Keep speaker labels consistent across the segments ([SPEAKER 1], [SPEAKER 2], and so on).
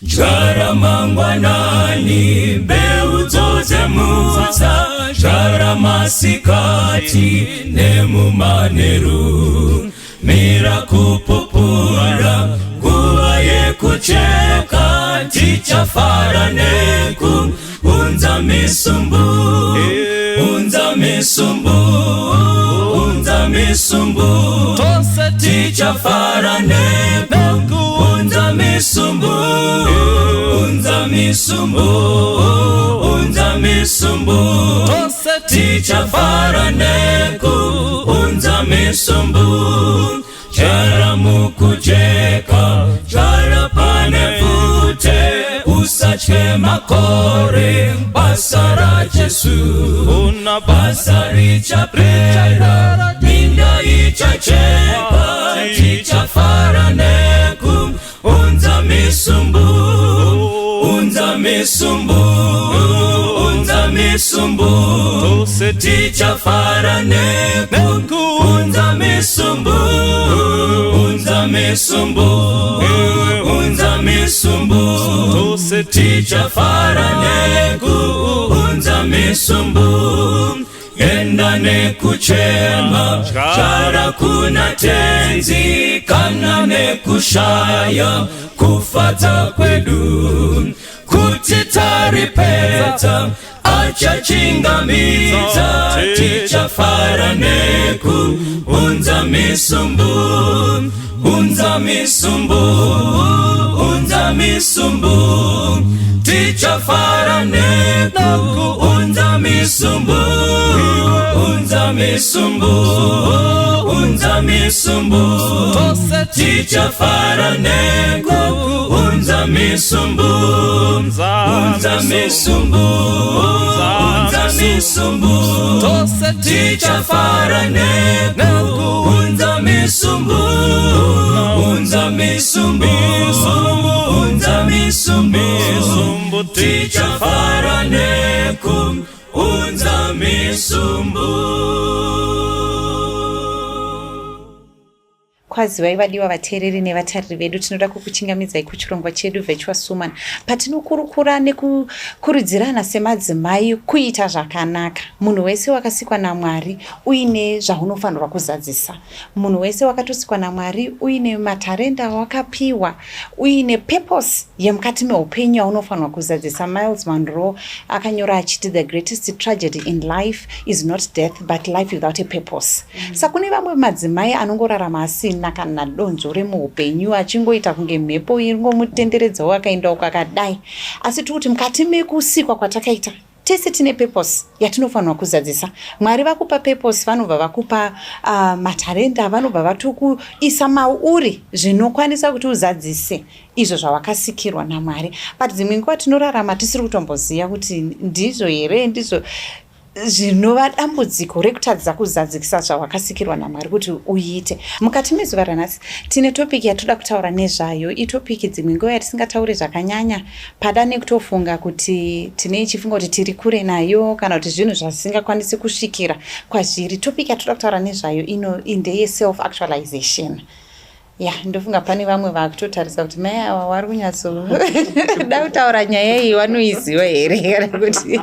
[SPEAKER 1] Jara mangwanani beuzo zemutsa jara masikati nemumaneru mira kupupura nguva yekucheka tichafara neku unza misumbu tichafara neku unza misumbu tichafara neku unza misumbu chara mukujeka chara panevute usache makore basara Jesu una basari chapera minda ichacheka tichafara neku unza misumbu tichafara neku unza misumbu tichafara neku unza misumbu enda nekuchema chara kuna tenzi kana nekushaya kufata kwedu kutitaripeta achachingamita tichafara neku unza misumbu tichafara neku unza misumbu tichafara neku unza misumbu tichafara neku unza misumbu tichafara neku unza misumbu.
[SPEAKER 2] Kwazivai vadiwa vateereri nevatariri vedu, tinoda kukuchingamidzai kuchirongwa chedu Virtuous Woman patinokurukura nekukurudzirana semadzimai kuita zvakanaka. Munhu wese wakasikwa naMwari uine zvaunofanirwa kuzadzisa. Munhu wese wakatosikwa naMwari uine matarenda awakapiwa, uine purpose yemukati meupenyu yaunofanirwa kuzadzisa. Miles Monroe akanyora achiti the greatest tragedy in life is not death but life without a purpose. Saka kune vamwe madzimai anongorarama asina kana donzo remuupenyu achingoita kunge mhepo ingomutenderedzawo akaenda ukakadai. Asi tikuti mukati mekusikwa kwatakaita tese tine purpose yatinofanirwa kuzadzisa. Mwari vakupa purpose, vanobva vakupa matarenda, vanobva vatokuisa mauri zvinokwanisa kuti uzadzise izvo zvawakasikirwa naMwari. But dzimwe nguva tinorarama tisiri kutomboziva kuti ndizvo here ndizvo zvinova dambudziko rekutadzisa kuzadzisa zvawakasikirwa naMwari kuti uite. Mukati mezuva ranhasi tine topiki yatoda kutaura nezvayo. Itopiki dzimwe nguva yatisingataure zvakanyanya pada nekutofunga kuti tine chifunga kuti tiri kure nayo kana kuti zvinhu zvisingakwanisi kusvikira kwazviri. Topiki yatoda kutaura nezvayo ndeye self actualization. Ndofunga pane vamwe vakutotarisa kuti mai ava vari kunyatsoda kutaura nyaya iyi vanoiziva here kana kuti,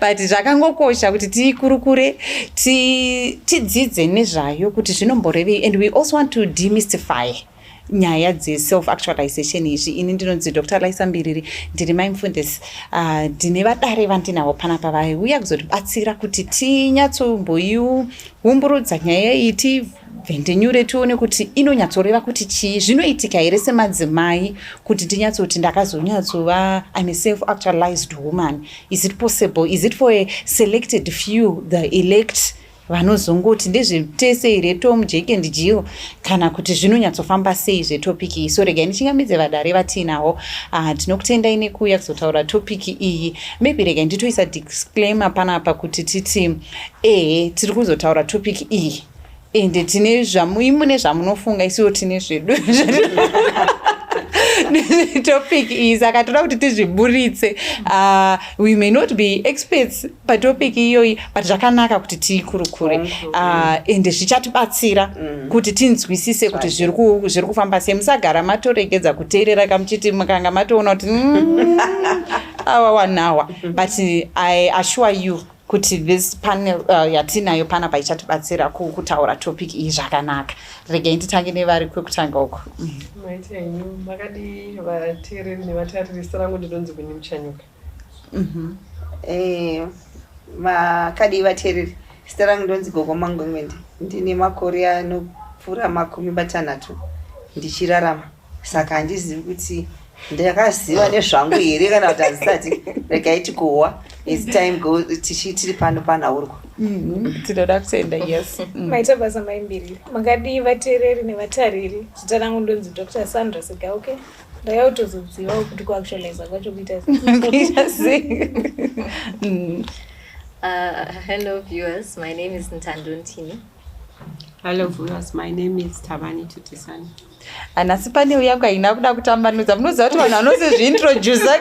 [SPEAKER 2] but zvakangokosha kuti tiikurukure tidzidze nezvayo kuti zvinomborevei. And we also want to demystify nyaya dze-self actualization izvi. Ini ndinonzi Dr. Laisa Mbiriri, ndiri maimufundisi. Ndine vadare vandinavo panapa vaiuya kuzotibatsira kuti tinyatsomboiumburudza nyaya iyi, tivhendenyure tione kuti inonyatsoreva kuti chii, zvinoitika here semadzimai kuti tinyatsoti ndakazonyatsova I'm a self-actualized woman. Is it possible? Is it for a selected few, the elect vanozongoti ndezvetese here Tom, Jake and Jill, kana kuti zvinonyatsofamba sei zvetopiki iyi. So regai ndichingamidze vadare vatinavo. Tinokutendai nekuuya kuzotaura topiki iyi. Maybe regai nditoisa disclaimer panapa kuti titi tiri kuzotaura topiki iyi ende tine mune zvamunofunga, isiwo tine zvedu topic is akatoda kuti tizviburitse. We may not be experts patopic iyoyi, but zvakanaka kuti tikurukure ende zvichatibatsira kuti tinzwisise kuti zviri kufamba sei. Musagara matoregedza kuteerera kamuchiti mukanga matoona kuti awa wanawa. But I assure you kuti this panel yatinayo panapa ichatibatsira kutaura topic iyi zvakanaka. Regai nditange nevari kwekutanga uko.
[SPEAKER 3] Maite henyu makadi vateereri nevatariri zita rangu ndinonzi Gwini Muchanyuka.
[SPEAKER 4] Makadi vateereri zita rangu ndinonzi Gogo Mangwengwende. Ndine makore anopfuura 60 ndichirarama. Saka handizivi kuti ndakaziva nezvangu here kana kuti hazvisati. Regai tikuwa. It's time go tiri pano panaurwa.
[SPEAKER 2] Tinoda kutenda. Yes.
[SPEAKER 5] Maita basa maimbiri. Makadi vateereri nevatariri zita rangu ndinonzi Dr. Sandra Sigauke. Ndayautozodziwa kuti kuactualize kwacho kuita sei.
[SPEAKER 6] Hello viewers, my name is Ntando Ntini.
[SPEAKER 7] Hello viewers, my name is Tabani Tutisani.
[SPEAKER 2] Anasi panel yangu haina kuda kutambanudza. Munoziva kuti vanhu vanozozviintroduce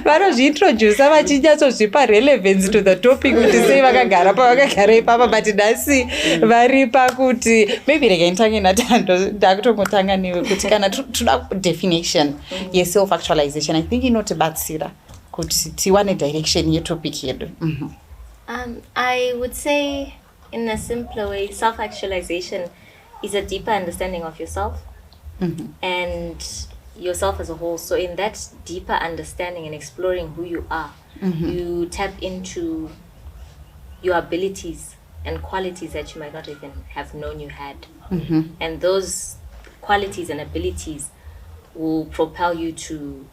[SPEAKER 2] vanozviintroduce vachinyatsozvipa relevance to the topic kuti sei vakagara pavakagara ipapa, but nhasi vari pakuti maybe regai nditange naTando. Ndakutongotanga newe kuti kana toda definition yeself actualization, I think inotibatsira kuti tiwane direction yetopic yedu.
[SPEAKER 6] I would say, in a simpler way, self-actualization is a deeper understanding of yourself and yourself as a whole. So in that deeper understanding and exploring who you are, you tap into your abilities and qualities that you might not even have known you had. And those qualities and abilities will propel you to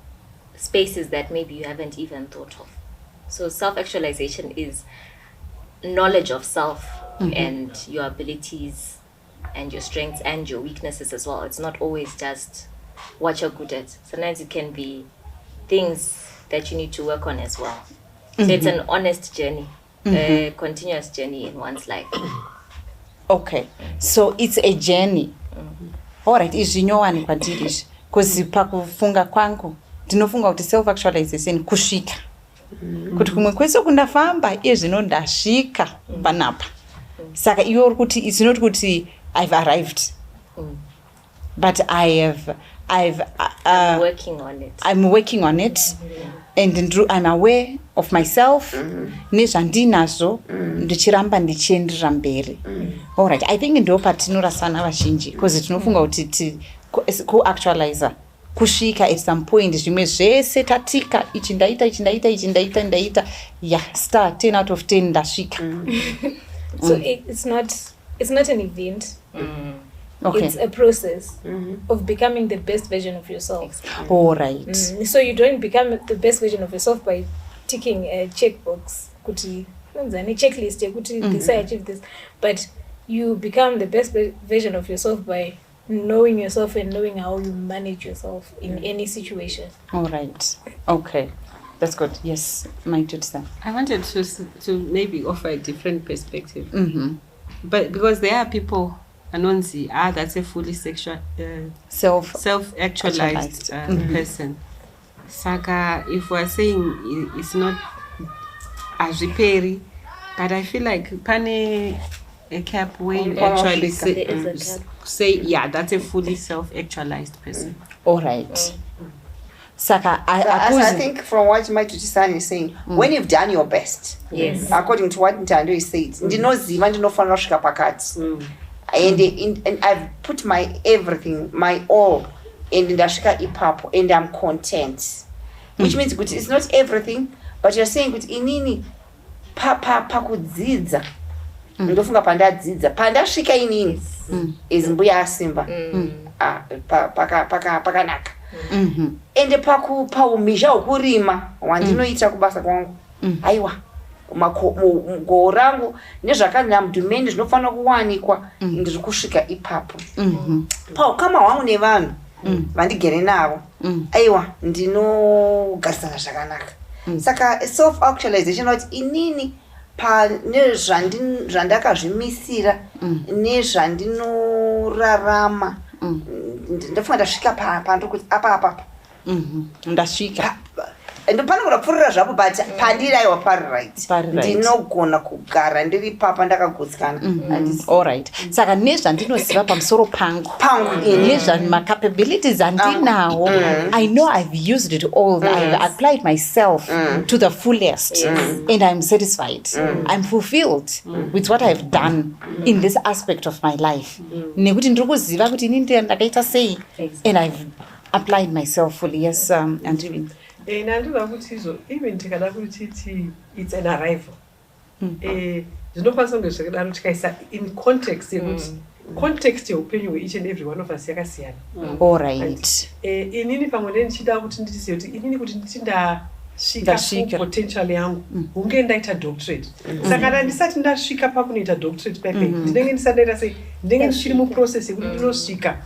[SPEAKER 6] spaces that maybe you haven't even thought of. So self-actualization is knowledge of self and your abilities and your strengths and your weaknesses as well. It's not always just what you're good at. Sometimes it can be things that you need to work on as well. So it's an honest journey, a continuous journey in one's life.
[SPEAKER 2] Okay, so it's a journey. Alright, izvinyowani kwandiri izvi, because pakufunga kwangu ndinofunga kuti self actualization kusvika kuti kumwe kwese kundafamba iye zvino ndasvika panapa. Saka iwe uri kuti it's not kuti I've arrived, but I'm working on it and I'm aware of myself nezvandinazvo ndichiramba ndichienderera mberi. Alright, I think ndo patinorasana vazhinji because tinofunga kuti kuactualize kusvika at some point zvimwe zvese tatika ichi ndaita star 10 out of 10 ndasvika.
[SPEAKER 5] So it's not an event.
[SPEAKER 2] Okay.
[SPEAKER 5] It's a process of becoming the best version of yourself.
[SPEAKER 2] All right.
[SPEAKER 5] So you don't become the best version of yourself by ticking a checkbox, kuti checklist, this I achieved this, but you become the best version of yourself by knowing yourself and knowing how you manage yourself in any situation.
[SPEAKER 2] All right. Okay. That's good. Yes, my tutor.
[SPEAKER 7] I wanted to maybe offer a different perspective. But because there are people, Anonzi, that's a fully sexual, self-actualized person. Saka, if we're saying it's not as repairy, but I feel like pane a cap where you actually say, yeah, that's a fully self-actualized person.
[SPEAKER 2] All right. Saka,
[SPEAKER 4] I think from what my Tutisani is saying, when you've done your best, according to what Ntando is saying, and I've put my everything, my all, in ndashika ipapo, and I'm content. Which means it's not everything, but you're saying kuti inini pakudzidza. Ndofunga pandadzidza. Pandasvika inini is mbuya asimba. Pakanaka. Ende paumizha ukurima wandinoita kubasa kwangu. Aiwa. Mugoo rangu nezvakanaka mudhumende zvinofanira kuwanikwa ndiri kusvika ipapo. Paukama hwangu nevanhu vandigere navo, aiwa ndinogarisana zvakanaka. Saka self actualization kuti inini pane zvandakazvimisira nezvandinorarama ndofunga ndasvika pandiri kuti apa
[SPEAKER 2] ndasvika
[SPEAKER 4] ndopanogoda kupfuurira zvapo but pandiri aiwa pari right ndinogona kugara ndiri papa ndakagutsikana
[SPEAKER 2] allright saka nezvandinoziva pamusoro pangu nezvamacapabilities andinawo I know I've used it all. I've applied myself to the fullest and I'm satisfied. I'm fulfilled with what I've done in this aspect of my life nekuti ndiri kuziva kuti ini ndiye ndakaita sei and I've applied myself fully. Yes, Andrew.
[SPEAKER 3] Nandira kuti izvo even tikada kuti titi it's an arrival zvinokwanisa kunge zvakadaro tikaisa in context yekuti context yeupenyu each and every one of us yakasiyana.
[SPEAKER 2] Allright.
[SPEAKER 3] Inini pamwe ndichida kuti nditizive kuti inini kuti nditi ndasvika potential yangu hunge ndaita doctorate saka kana ndisati ndasvika pakunoita doctorate pepe ndinenge ndisandaita sei ndinenge ndichiri muprocess yekuti ndinosvika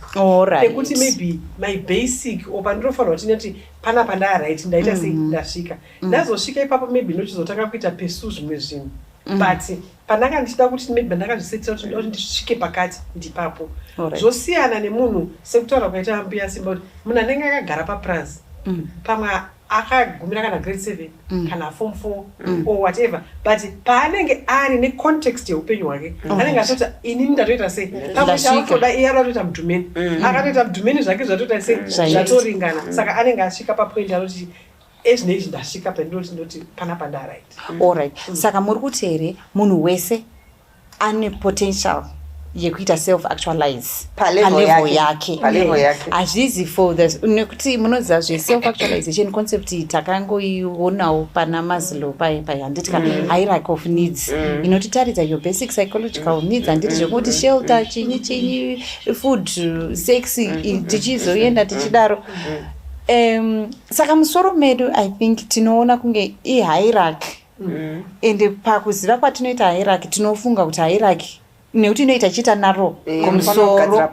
[SPEAKER 3] pekuti maybe my basic opandinofanira kuti ndinoti panapa ndaright ndaita sei ndasvika ndazosvika ipapo maybe ndochizotanga kuita pursue zvimwe zvinhu but pandanga ndichida kuti maybe ndakazvisetira kuti ndoda kuti ndisvike pakati ndipapo zvosiyana nemunhu sekutaura kwaita mbuya simba kuti munhu anenge akagara paprazi pamwe akagumira kana grade 7 kana form 4 or whatever but paanenge ari necontext yeupenyu hwake anenge atoti inini ndatoita sei pamwechaotoda iye aratoita mudhumeni akatoita mudhumeni zvake zvatoita sei zvatoringana saka anenge asvika papoint anoti ezvinezvi ndasvika pandoti panapa ndaright.
[SPEAKER 2] Allright. Saka muri kuti here munhu wese ane potential yekuita self actualize palevel yake hazvizi for this nekuti munoziva zveself actualization concept takangoionawo pana Maslow handiti kana hierarchy of needs inotitaridza your basic psychological needs handiti zvekuti shelter chinyi food sex tichizoenda tichidaro saka musoro medu I think tinoona kunge ihierarchy ende pakuziva kwatinoita hierarchy tinofunga kuti hierarchy nekuti inoita chiita naro kumusoro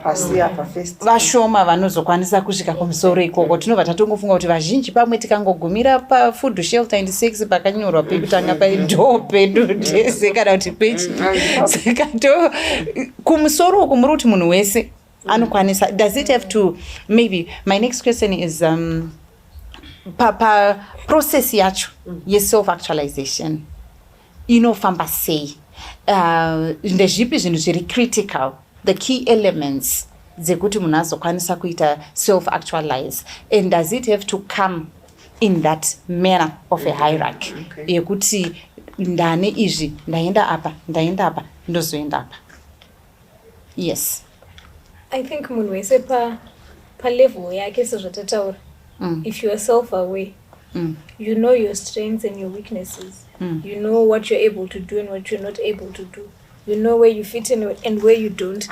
[SPEAKER 2] vashoma vanozokwanisa kusvika kumusoro ikoko tinobva tatongofunga kuti vazhinji pamwe tikangogumira pafood shelter and sex pakanyorwa pekutanga paidhoo pedu tese kana kuti pechi saka to kumusoro uku muri kuti munhu wese anokwanisa. Does it have to maybe my next question is process yacho yeself actualization inofamba sei ndezvipi zvinhu zviri critical the key elements dzekuti munhu azokwanisa kuita self actualize and does it have to come in that manner of a hierarchy yekuti ndane izvi ndaenda apa ndozoenda apa. Yes,
[SPEAKER 5] I think munhu wese pa level yake sezvatataura if you are self aware you know your strengths and your weaknesses. You know what you're able to do and what you're not able to do. You know where you fit in and where you don't.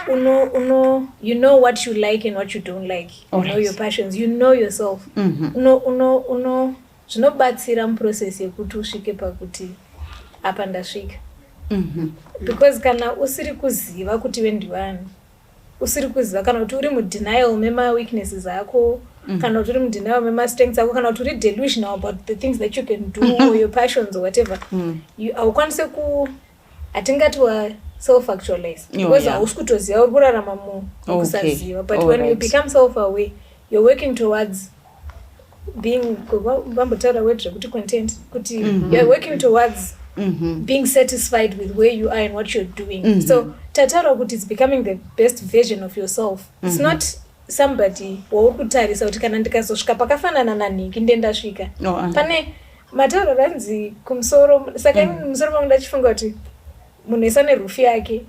[SPEAKER 5] You know what you like and what you don't like. You know your passions. You know yourself. Zvinobatsira muprocess yekuti usvike pakuti apa ndasvika. Because kana usiri kuziva kuti iwe ndiwani, usiri kuziva kana kuti uri mudenial mema weaknesses ako, kana kuti uri mudenial mema strengths ako, kana kuti uri delusional about the things that you can do or your passions or whatever, haukwanise hatingati wa self actualize because hausi kutoziva uri kurarama mukusaziva. But when you become self aware, you're working towards being vambotaura word zvekuti content kuti you're working towards being satisfied with where you are and what you're doing. So tataura kuti it's becoming the best version of yourself. It's not somebody waukutarisa kuti kana ndikazosvika pakafanana nanhingi ndendasvika. Pane matauro ranzi kumusoro, saka musoro pangu ndachifunga kuti munhu wese ane roof yake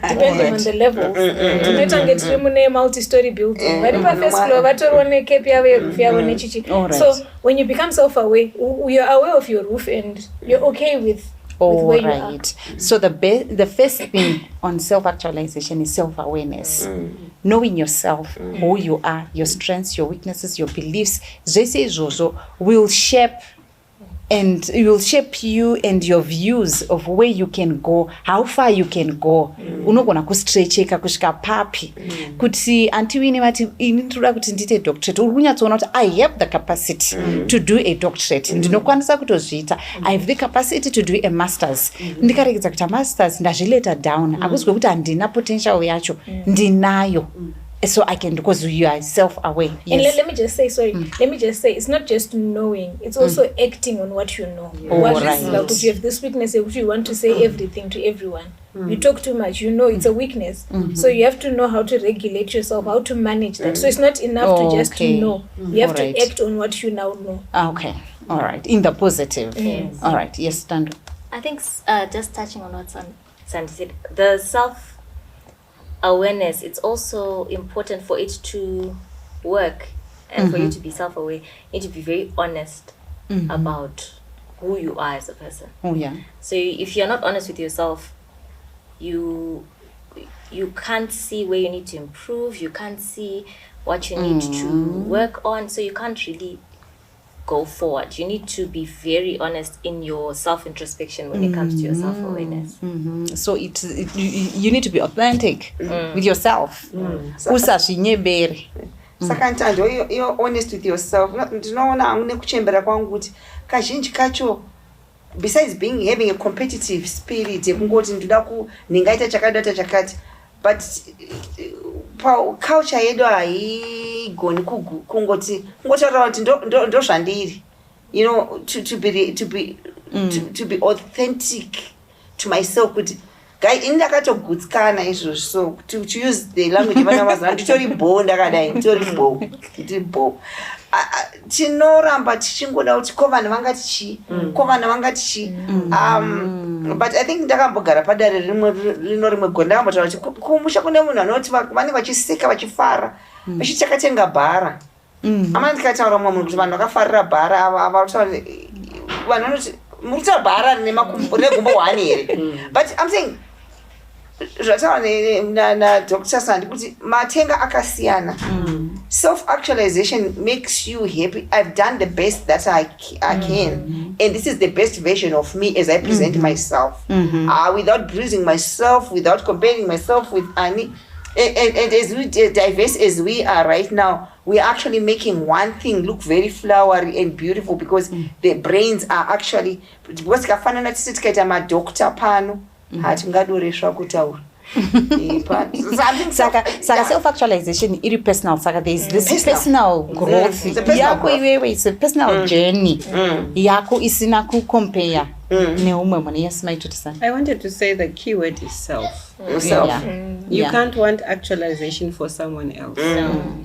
[SPEAKER 5] depending on the levels. Tinoita kunge tiri mune multi-story building, vari pa-first floor vatoriwo necape yavo yeroof yavo nechichi. So when you become self-aware, you're aware of your roof and you're okay with where you are.
[SPEAKER 2] So the first thing on self-actualization is self-awareness. Knowing yourself, who you are, your strengths, your weaknesses, your beliefs, zvese izvozvo will shape and it will shape you and your views of where you can go, how far you can go. Unogona kustretcheka kusvika papi kuti antiwine vati ini ndinoda kuti ndite doctorate, uri kunyatsoona kuti I have the capacity to do a doctorate, ndinokwanisa kutozviita, I have the capacity to do a masters. Ndikaregedza kuti masters ndazvileta down, akuzwe kuti handina potential yacho, ndinayo. So I can, because you are self-aware. Yes.
[SPEAKER 5] And let me just say, let me just say, it's not just knowing, it's also acting on what you know.
[SPEAKER 2] Oh,
[SPEAKER 5] what
[SPEAKER 2] right.
[SPEAKER 5] is like, if you have this weakness, if you want to say everything to everyone, you talk too much, you know it's a weakness. So you have to know how to regulate yourself, how to manage that. So it's not enough to just know. You have to act on what you now know.
[SPEAKER 2] Okay, all right, in the positive.
[SPEAKER 5] Yes.
[SPEAKER 2] All right, yes, Tando.
[SPEAKER 6] I think just touching on what Sandy said, the self-awareness, it's also important for it to work and for you to be self-aware. You need to be very honest about who you are as a person.
[SPEAKER 2] Oh, yeah.
[SPEAKER 6] So if you're not honest with yourself, you can't see where you need to improve, you can't see what you need to work on, so you can't really go forward. You need to be very honest in your self-introspection when it comes to your self-awareness.
[SPEAKER 2] So you need to be authentic with yourself. Usazvinyebere.
[SPEAKER 4] Saka Ntando, you're honest with yourself. Ndinoona hamune kuchembera kwangu kuti kazhinji kacho, besides having a competitive spirit yekungoti ndoda ndingaita chakadata chakati, but culture yedu haigoni kungoti ngotaura kuti ndo zvandiri, you know, to be authentic to myself, kuti guy ini ndakatogutsikana izvozvo. So to use the language vana mazana nditori bo ndakadai nditori bo tinoramba tichingoda kuti ko vanhu vangati chi but I think ndakambogara padare rimwe gore ndakambotaura kuti kumusha kune munhu anoti vanenge vachiseka vachifara vachiti takatenga bhara. Amana ndikataura mumwe munhu kuti vanhu vakafarira bhara ava vataura vanhu vanoti murikutora bhara negumbo 1 here, but I'm saying zvataura naDr. Sandy kuti matenga akasiyana. Self-actualization makes you happy. I've done the best that I can, and this is the best version of me as I present myself, without bruising myself, without comparing myself with Annie. And as we diverse as we are right now, we're actually making one thing look very flowery and beautiful, because the brains are actually, because kafanana tisi tikaita madoctor pano hatingadoreswa kutaura.
[SPEAKER 2] Saka self-actualization iri personal. Saka there is this personal growth. Yako iwewe, it's a personal journey. Yako isina kucompare neumwe mwana. Yes, my tutisana.
[SPEAKER 7] I wanted to say the key word is self. You can't want actualization for someone else.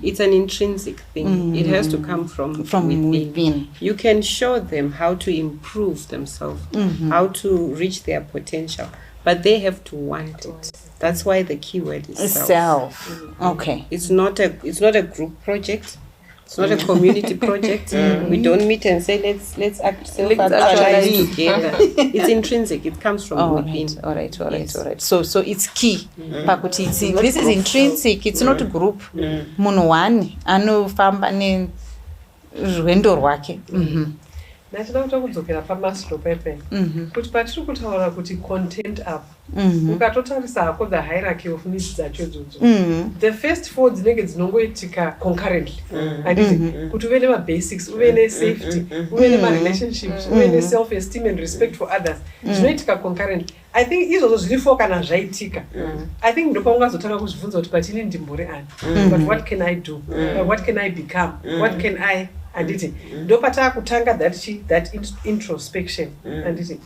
[SPEAKER 7] It's an intrinsic thing. It has to come from within. You can show them how to improve themselves, how to reach their potential, but they have to want it. That's why the key word is self.
[SPEAKER 2] Okay.
[SPEAKER 7] It's not a group project. It's not a community project. We don't meet and say let's self-actualize together. It's intrinsic. It comes from within.
[SPEAKER 2] All right. So it's key. Pakuti this is intrinsic. It's not a group. Munhu wani anofamba nerwendo rwake.
[SPEAKER 3] Nachida kuto kudzokera pamasiro pepe kuti patiri kutaura kuti content up, ukatotarisa hako the hierarchy of needs dzacho idzodzo, the first 4 dzinenge dzinongoitika concurrently, handiti kuti uve nemabasics, uve nesafety, uve nemarelationships, uve neself-esteem and respect for others, zvinoitika concurrently. I think izvozvo zviri 4 kana zvaitika, I think ndopaungazotanga kuzvibvunza kuti but ini ndimbori ani, but what can I do, what can I become, what can I, anditi ndopata kutanga that introspection, anditi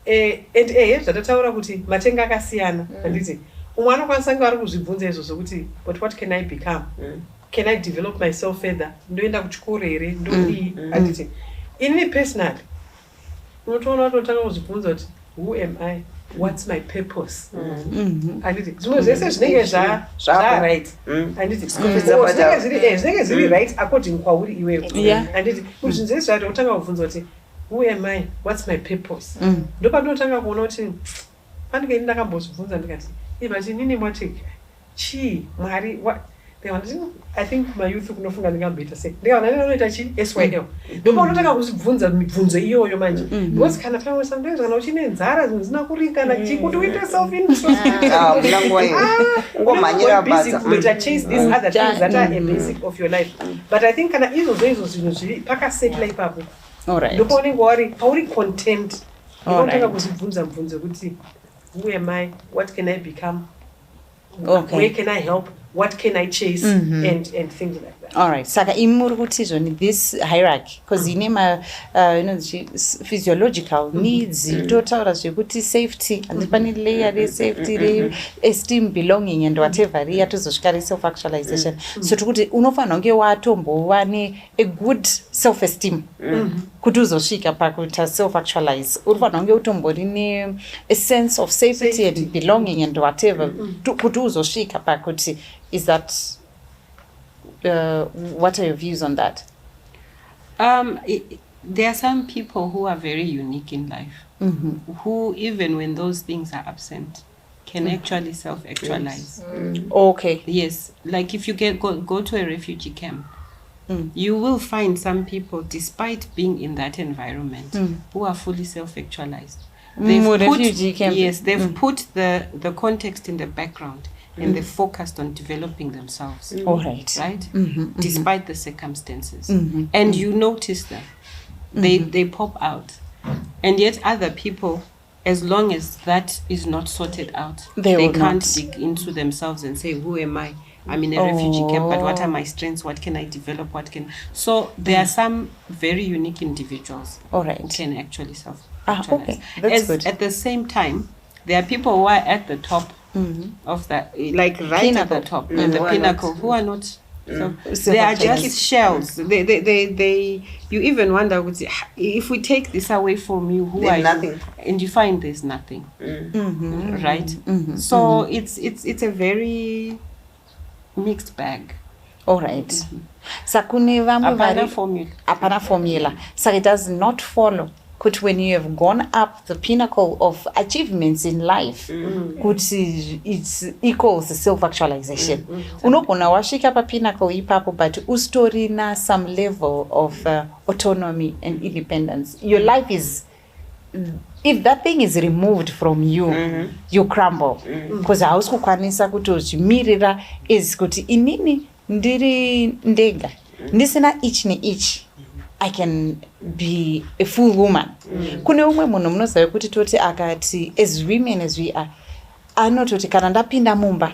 [SPEAKER 3] and zvatataura kuti matenga akasiyana, anditi umwe anokwanisa kunge ari kuzvibvunza izvozvo kuti but what can I become, can I develop myself further, ndoenda kuchikoro here, ndodii, anditi inini personally unotoona kuti unotanga kuzvibvunza kuti who am I, what's my purpose, anditi zvimwe zvese zvinenge zvaright, anditi zvinenge zviri right according kwauri iwewe, anditi kuti zvinhu zvese zvati utanga kubvunza kuti who am I, what's my purpose, ndopanotanga kuona kuti panenge ini ndakambozvibvunza ndikati but inini mwati chii Mwari, I think mayouth kunofunga ndingambeta sei ndikaona ndinoita SYL ndopa unotanga kuzibvunza mibvunzo iyoyo manje because kana pamwe sometimes kana uchine nzara zvinhu zvisina kuringana kuti uite self interest
[SPEAKER 4] ngomhanyira basa
[SPEAKER 3] chase these other things that are a basic of your life but I think kana izvo zvinhu zviri pakasetla ipapo ndopa unenge wari pauri content unotanga kuzibvunza mibvunzo kuti who am I, what can I become, where can I help, what can I chase, and things like that.
[SPEAKER 2] All right. Saka imuri kuti zvoni this hierarchy because ine ma physiological needs totaura zvekuti safety and pane layer re safety re esteem belonging and whatever riya tozosvika re self actualization so tikuti unofanira kunge watombova ne a good self esteem kuti uzosvika pakuita self actualize unofanira kunge utombori ne a sense of safety and belonging and whatever kuti uzosvika pakuti is that what are your views on that?
[SPEAKER 7] There are some people who are very unique in life, who even when those things are absent, can actually self-actualize.
[SPEAKER 2] Okay.
[SPEAKER 7] Yes, like if you go to a refugee camp, you will find some people, despite being in that environment, who are fully self-actualized. They've put the context in the background. And they're focused on developing themselves.
[SPEAKER 2] All right.
[SPEAKER 7] Right? Despite the circumstances. And you notice them. They pop out. And yet other people, as long as that is not sorted out, they can't dig into themselves and say, who am I? I'm in a refugee camp, but what are my strengths? What can I develop? So there are some very unique individuals who can actually self-actualize.
[SPEAKER 2] Okay. That's good.
[SPEAKER 7] At the same time, there are people who are at the top of that, like right pinnacle. At the top, and the pinnacle, who are not. So they are just shells. They. You even wonder, if we take this away from you, who are
[SPEAKER 4] nothing.
[SPEAKER 7] you? And you find there's nothing, right? So it's a very mixed bag.
[SPEAKER 2] All right. Sakune vamwe apana formula. So it does not follow. When you have gone up the pinnacle of achievements in life, it equals self-actualization. Unogona washika pa pinnacle ipapo, but ustorina some level of autonomy and independence. Your life is, if that thing is removed from you, you crumble. Because hausikukwanisa kutozvimirira is kuti inini ndiri ndega. Ndisina each. I can be a full woman. Kune umwe munhu munoziva kuti toti akati as women as we are anototi kana ndapinda mumba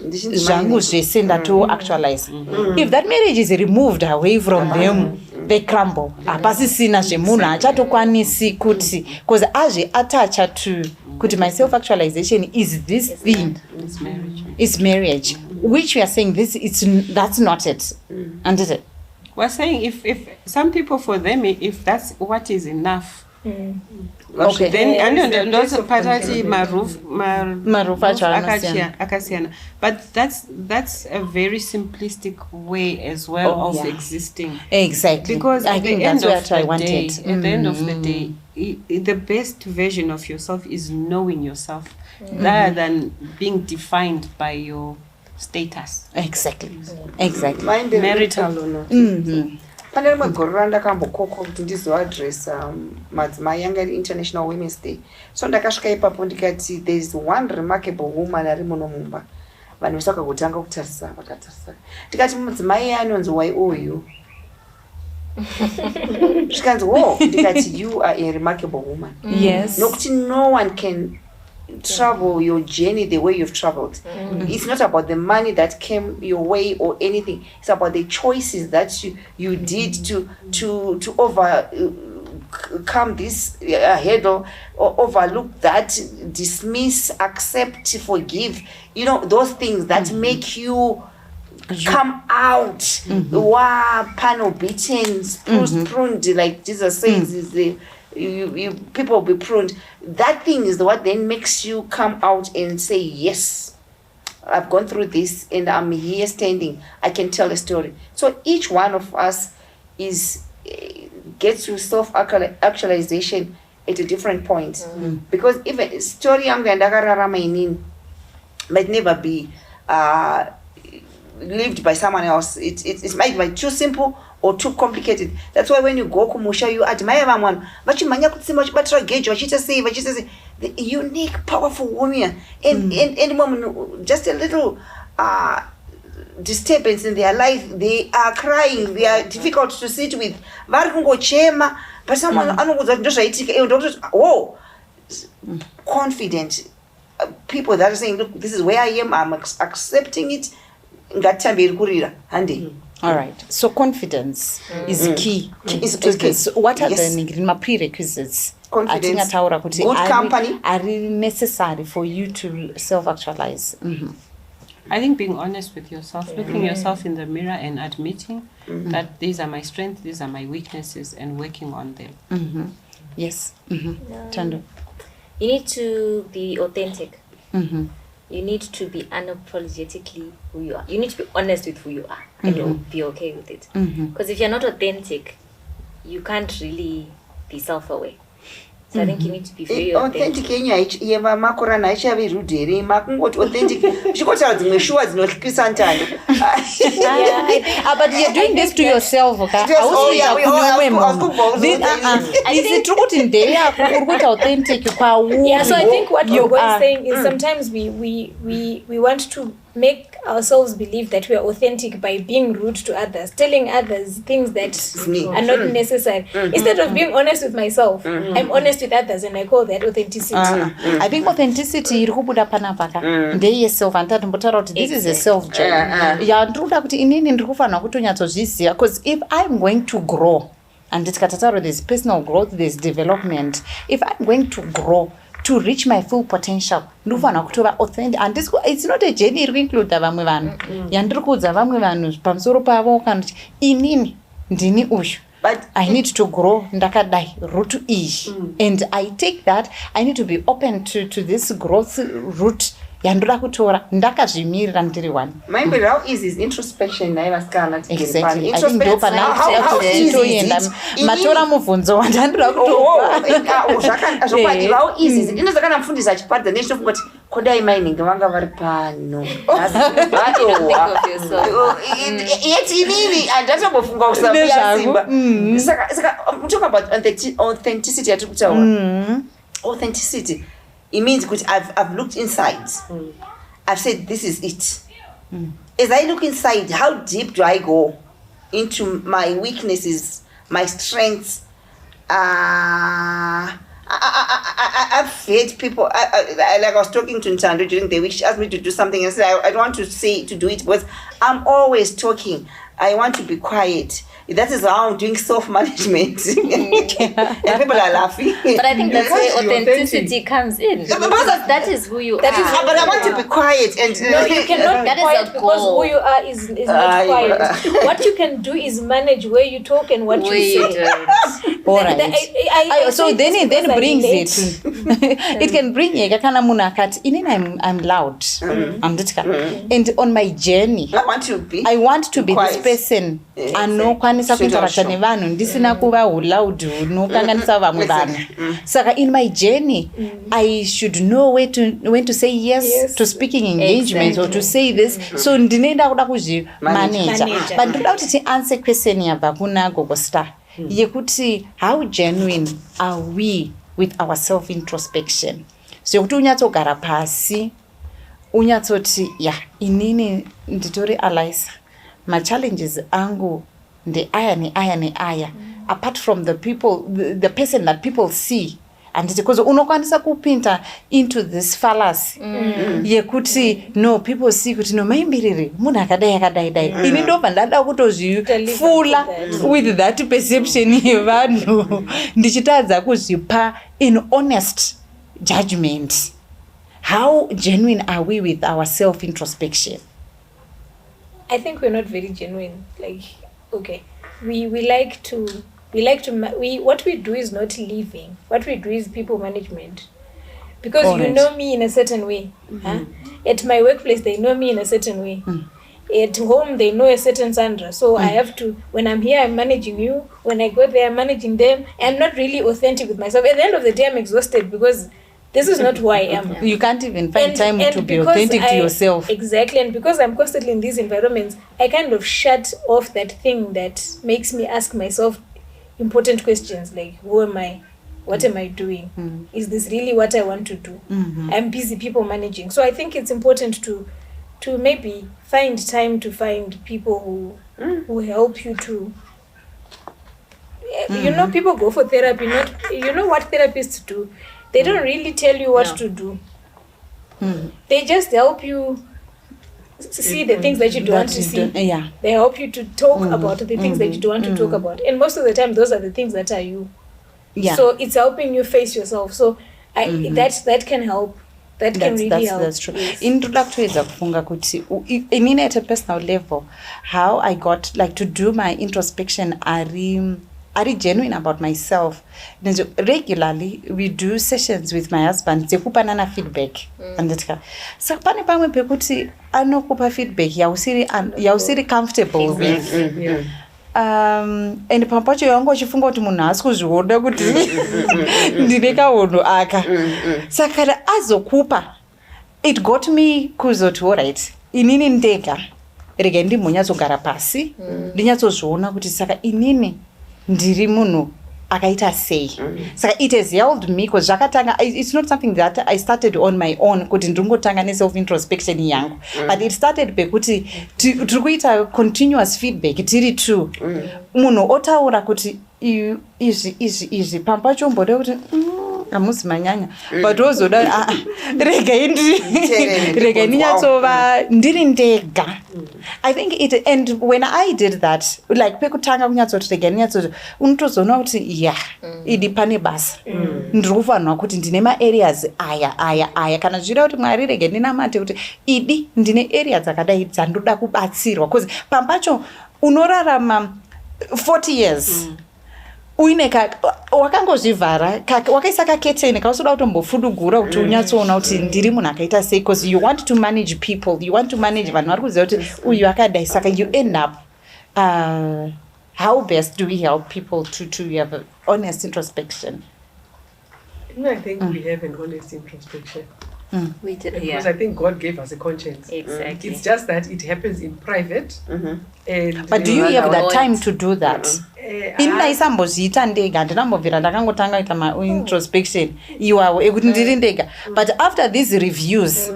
[SPEAKER 2] zvangu zvese ndato actualize. If that marriage is removed away from them, they crumble. Hapasisina zvemunhu achatokwanisi kuti because azve atacha to kuti my self actualization is this thing. It's marriage. Which we are saying that's not it. And is it?
[SPEAKER 7] We're saying if some people, for them, if that's what is enough,
[SPEAKER 2] okay.
[SPEAKER 7] Then those party akasiana. But that's a very simplistic way as well of existing.
[SPEAKER 2] Exactly.
[SPEAKER 7] Because at the end of the day, the best version of yourself is knowing yourself rather than being defined by your status.
[SPEAKER 2] Exactly.
[SPEAKER 7] Marital or not.
[SPEAKER 4] Pane rimwe gore randakambokokwa kuti ndizoadresa madzimai anga iri International Women's Day. So ndakasvika ipapo ndikati there is one remarkable woman ari muno mumba. Vanhu vese kutanga kutarisa vakatarisa. Ndikati mudzimai anonzi why you? Zvikanzi ndikati you are a remarkable woman.
[SPEAKER 2] Yes.
[SPEAKER 4] Nokuti no one can travel your journey the way you've traveled. It's not about the money that came your way or anything. It's about the choices that you did to overcome this hurdle, or overlook that, dismiss, accept, forgive. You know, those things that make you come out panel beaten, pruned, like Jesus says, is the you people will be pruned. That thing is what then makes you come out and say, yes, I've gone through this and I'm here standing. I can tell a story. So each one of us gets to self-actualization at a different point. Because even story yangu yandakararama inini might never be lived by someone else. It might be too simple or too complicated. That's why when you go kumusha, you admire someone. But you manya kutsima chibatra gauge vachita say the unique, powerful woman. And any woman, just a little disturbance in their life, they are crying, they are difficult to sit with. Vari kungochema, but someone anokudza ndozvaitika. Whoa, confident people that are saying, look, this is where I am, I'm accepting it.
[SPEAKER 2] All right. So confidence is key to this. What are the prerequisites?
[SPEAKER 4] Confidence, good company.
[SPEAKER 2] Are necessary for you to self-actualize?
[SPEAKER 7] I think being honest with yourself, looking yourself in the mirror and admitting that these are my strengths, these are my weaknesses, and working on them.
[SPEAKER 2] Yes. Tando.
[SPEAKER 6] You need to be authentic. You need to be unapologetically who you are. You need to be honest with who you are and be okay with it. Because if you're not authentic, you can't really be self-aware. So I think you need to be very authentic.
[SPEAKER 4] Authentic yema makorana aichavi rudere makungoti authentic chikotaura dzimwe shuwa dzinotyisa ntando.
[SPEAKER 2] But you're doing this to yourself, okay?
[SPEAKER 4] Tiri
[SPEAKER 2] kuti ndeye yako uri kuita authentic kwauri.
[SPEAKER 5] Yeah, so I think what you're saying is sometimes we want to make ourselves believe that we are authentic by being rude to others, telling others things that are not necessary. Instead of being honest with myself, I'm honest with others, and I call that authenticity.
[SPEAKER 2] I think authenticity iri kubuda panapa ndeye self and tatombotaura kuti this is a self journey. Ndinoda kuti inini ndiri kufanira kutonyatsoziziva, because if I'm going to grow, and there's personal growth, there's development. If I'm going to grow to reach my full potential, ndinofanira kutova authentic, and it's not a journey iri kuinclude vamwe vanhu yandiri kuudza vamwe vanhu pamusoro pavo kana kuti inini ndini uyu, but I need to grow ndakadai route iyi, and I take that I need to be open to this growth route yandoda kutora ndakazvimirira ndiri one.
[SPEAKER 4] Maybe how easy is introspection naivasikana
[SPEAKER 2] exactly. I think ndo panatoenda matora mubvunzo wandandoda
[SPEAKER 4] kutopa how easy is it. Ino zakana mfundisa achipadza nechitofunga kuti kodai mainingi vanga vari pano yeti inini handatobofunga kusabuya simba. Saka I'm talking about authenticity yatiri kutaura. Authenticity, it means good. I've looked inside. I've said this is it. As I look inside, how deep do I go into my weaknesses, my strengths? I've had people. Like I was talking to Ntando during the week. She asked me to do something, and I said I don't want to do it because I'm always talking. I want to be quiet. That is how I'm doing self-management. And people are laughing.
[SPEAKER 6] But I think that's where authenticity comes in. Because that is who you are.
[SPEAKER 4] But I want to be quiet. And
[SPEAKER 5] no, you cannot be quiet because who you are is not quiet. What you can do is manage where you talk and what you say.
[SPEAKER 2] All right. So then it brings it. It can bring it. I'm loud. And on my journey, I want to be this person. Anokwanisa kuinteract nevanhu ndisina kuva loud unokanganisa vamwe vanhu. Saka in my journey I should know when to say yes to speaking engagements or to say this. So ndinoenda kuda kuzvimanager. But ndoda kuti tianswer question yabva kuna Gogo Star yekuti how genuine are we with our self introspection. So kuti unyatsogara pasi unyatsoti inini nditori Alisa, my challenges angu the aya apart from the people, the person that people see, and because unokwanisa kupinta into this fallacy yekuti no people see kuti no maimbiriri munhu akadai ini ndobva ndada kutozvifula with that perception yevanhu ndichitadza kuzvipa in honest judgment. How genuine are we with our self introspection?
[SPEAKER 5] I think we're not very genuine. Like, okay, we what we do is not living. What we do is people management. Because you know me in a certain way. At my workplace, they know me in a certain way. At home, they know a certain Sandra. So I have to, when I'm here, I'm managing you. When I go there, I'm managing them. I'm not really authentic with myself. At the end of the day, I'm exhausted because this is not who I am.
[SPEAKER 2] You can't even find time to be
[SPEAKER 5] because
[SPEAKER 2] authentic to yourself.
[SPEAKER 5] Exactly. And because I'm constantly in these environments, I kind of shut off that thing that makes me ask myself important questions like, who am I? What am I doing? Is this really what I want to do? I'm busy people managing. So I think it's important to maybe find time to find people who help you to. You know, people go for therapy. You know what therapists do? They don't really tell you what to do. They just help you see the things that you don't want to see.
[SPEAKER 2] Yeah.
[SPEAKER 5] They help you to talk about the things that you don't want to talk about. And most of the time, those are the things that are you.
[SPEAKER 2] Yeah.
[SPEAKER 5] So it's helping you face yourself. So that can help. That can really help.
[SPEAKER 2] That's true. Introductoiza kufunga kuti inini at a personal level, how I got like to do my introspection are genuine about myself. Regularly we do sessions with my husband dzekupanana feedback. Andika saka pane pamwe pekuti anokupa feedback yausiri comfortable with. And pampacho yangu achifunga kuti munhu asi kuzvioda kuti ndine kaunhu aka saka azokupa, it got me kuzoti alright, inini ndega rega ndimhonyatsogara pasi ndinyatsozviona kuti saka inini ndiri munhu akaita sei. Saka it has helped me because zvakatanga, it's not something that I started on my own kuti ndingotanga neself introspection yangu, but it started pekuti tiri kuita continuous feedback tiri two. Munhu otaura kuti izvi pampacho mbode kuti amusi manyanya, but wozoda rega ndinyatsova ndiri ndega. I think it, and when I did that, like pekutanga kunyatsoti rega ndinyatsoti unotozoona kuti idi pane basa ndiri kufanirwa kuti ndine ma-areas aya kana zvichida kuti Mwari rega ndinamate kuti idi ndine area dzakadai dzandoda kubatsirwa, because pampacho unorarama 40 years uine wakangozvivhara wakaisa kaketeni kausoda kutombofudugura kuti unyatsoona kuti ndiri munhu akaita sei, because you want to manage people, you want to manage vanhu vari kuziva kuti uyu akadai, saka you end up how best do we help people to have an honest introspection?
[SPEAKER 3] I think we have an honest introspection.
[SPEAKER 6] We did,
[SPEAKER 3] Because I think God gave us a conscience.
[SPEAKER 6] Exactly.
[SPEAKER 3] It's just that it happens in private. And
[SPEAKER 2] But do you have that time to do that? Inda isambozviita ndega, handinambobvira ndakangotanga kuita ma-introspection iwawo ekuti ndiri ndega, but after these reviews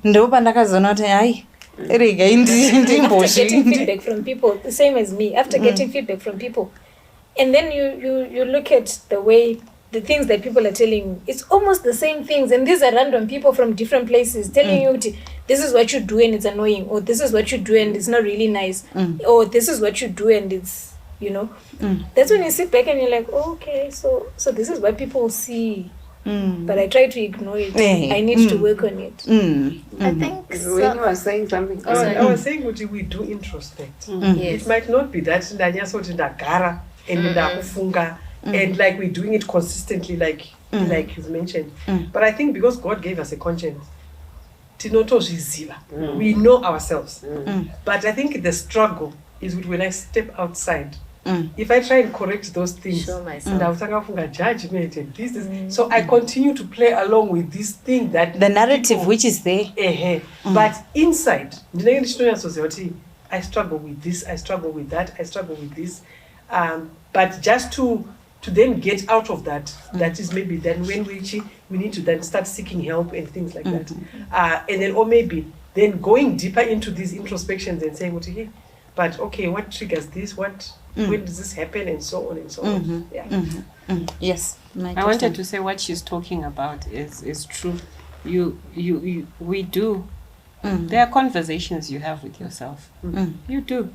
[SPEAKER 2] ndopa ndakazoona kuti hai rega
[SPEAKER 5] after getting feedback from people, the same as me, after getting feedback from people, and then you look at the way the things that people are telling you, it's almost the same things, and these are random people from different places telling you this is what you do and it's annoying, or this is what you do and it's not really nice, or this is what you do and it's, you know, that's when you sit back and you're like, oh, okay, so this is what people see, but I try to ignore it. I need to work on it.
[SPEAKER 6] I think
[SPEAKER 4] When you were saying something,
[SPEAKER 3] I was saying what we do introspect.
[SPEAKER 6] Yes.
[SPEAKER 3] It might not be that ndanyasoti ndagara and ndakufunga and like we're doing it consistently like you've mentioned. But I think because God gave us a conscience, tinotozviziva, we know ourselves. But I think the struggle is when I step outside. If I try and correct those things,
[SPEAKER 6] Show myself.
[SPEAKER 3] judgment and this. So I continue to play along with this thing that
[SPEAKER 2] the narrative
[SPEAKER 3] people,
[SPEAKER 2] which is there.
[SPEAKER 3] But inside, I struggle with this, I struggle with that, I struggle with this. But just to then get out of that, that is maybe then when we need to then start seeking help and things like that. And then, or maybe then going deeper into these introspections and saying, hey, but okay, what triggers this? When does this happen? And so on and so on.
[SPEAKER 2] Yes.
[SPEAKER 7] I wanted to say what she's talking about is true. We do. There are conversations you have with yourself. You do.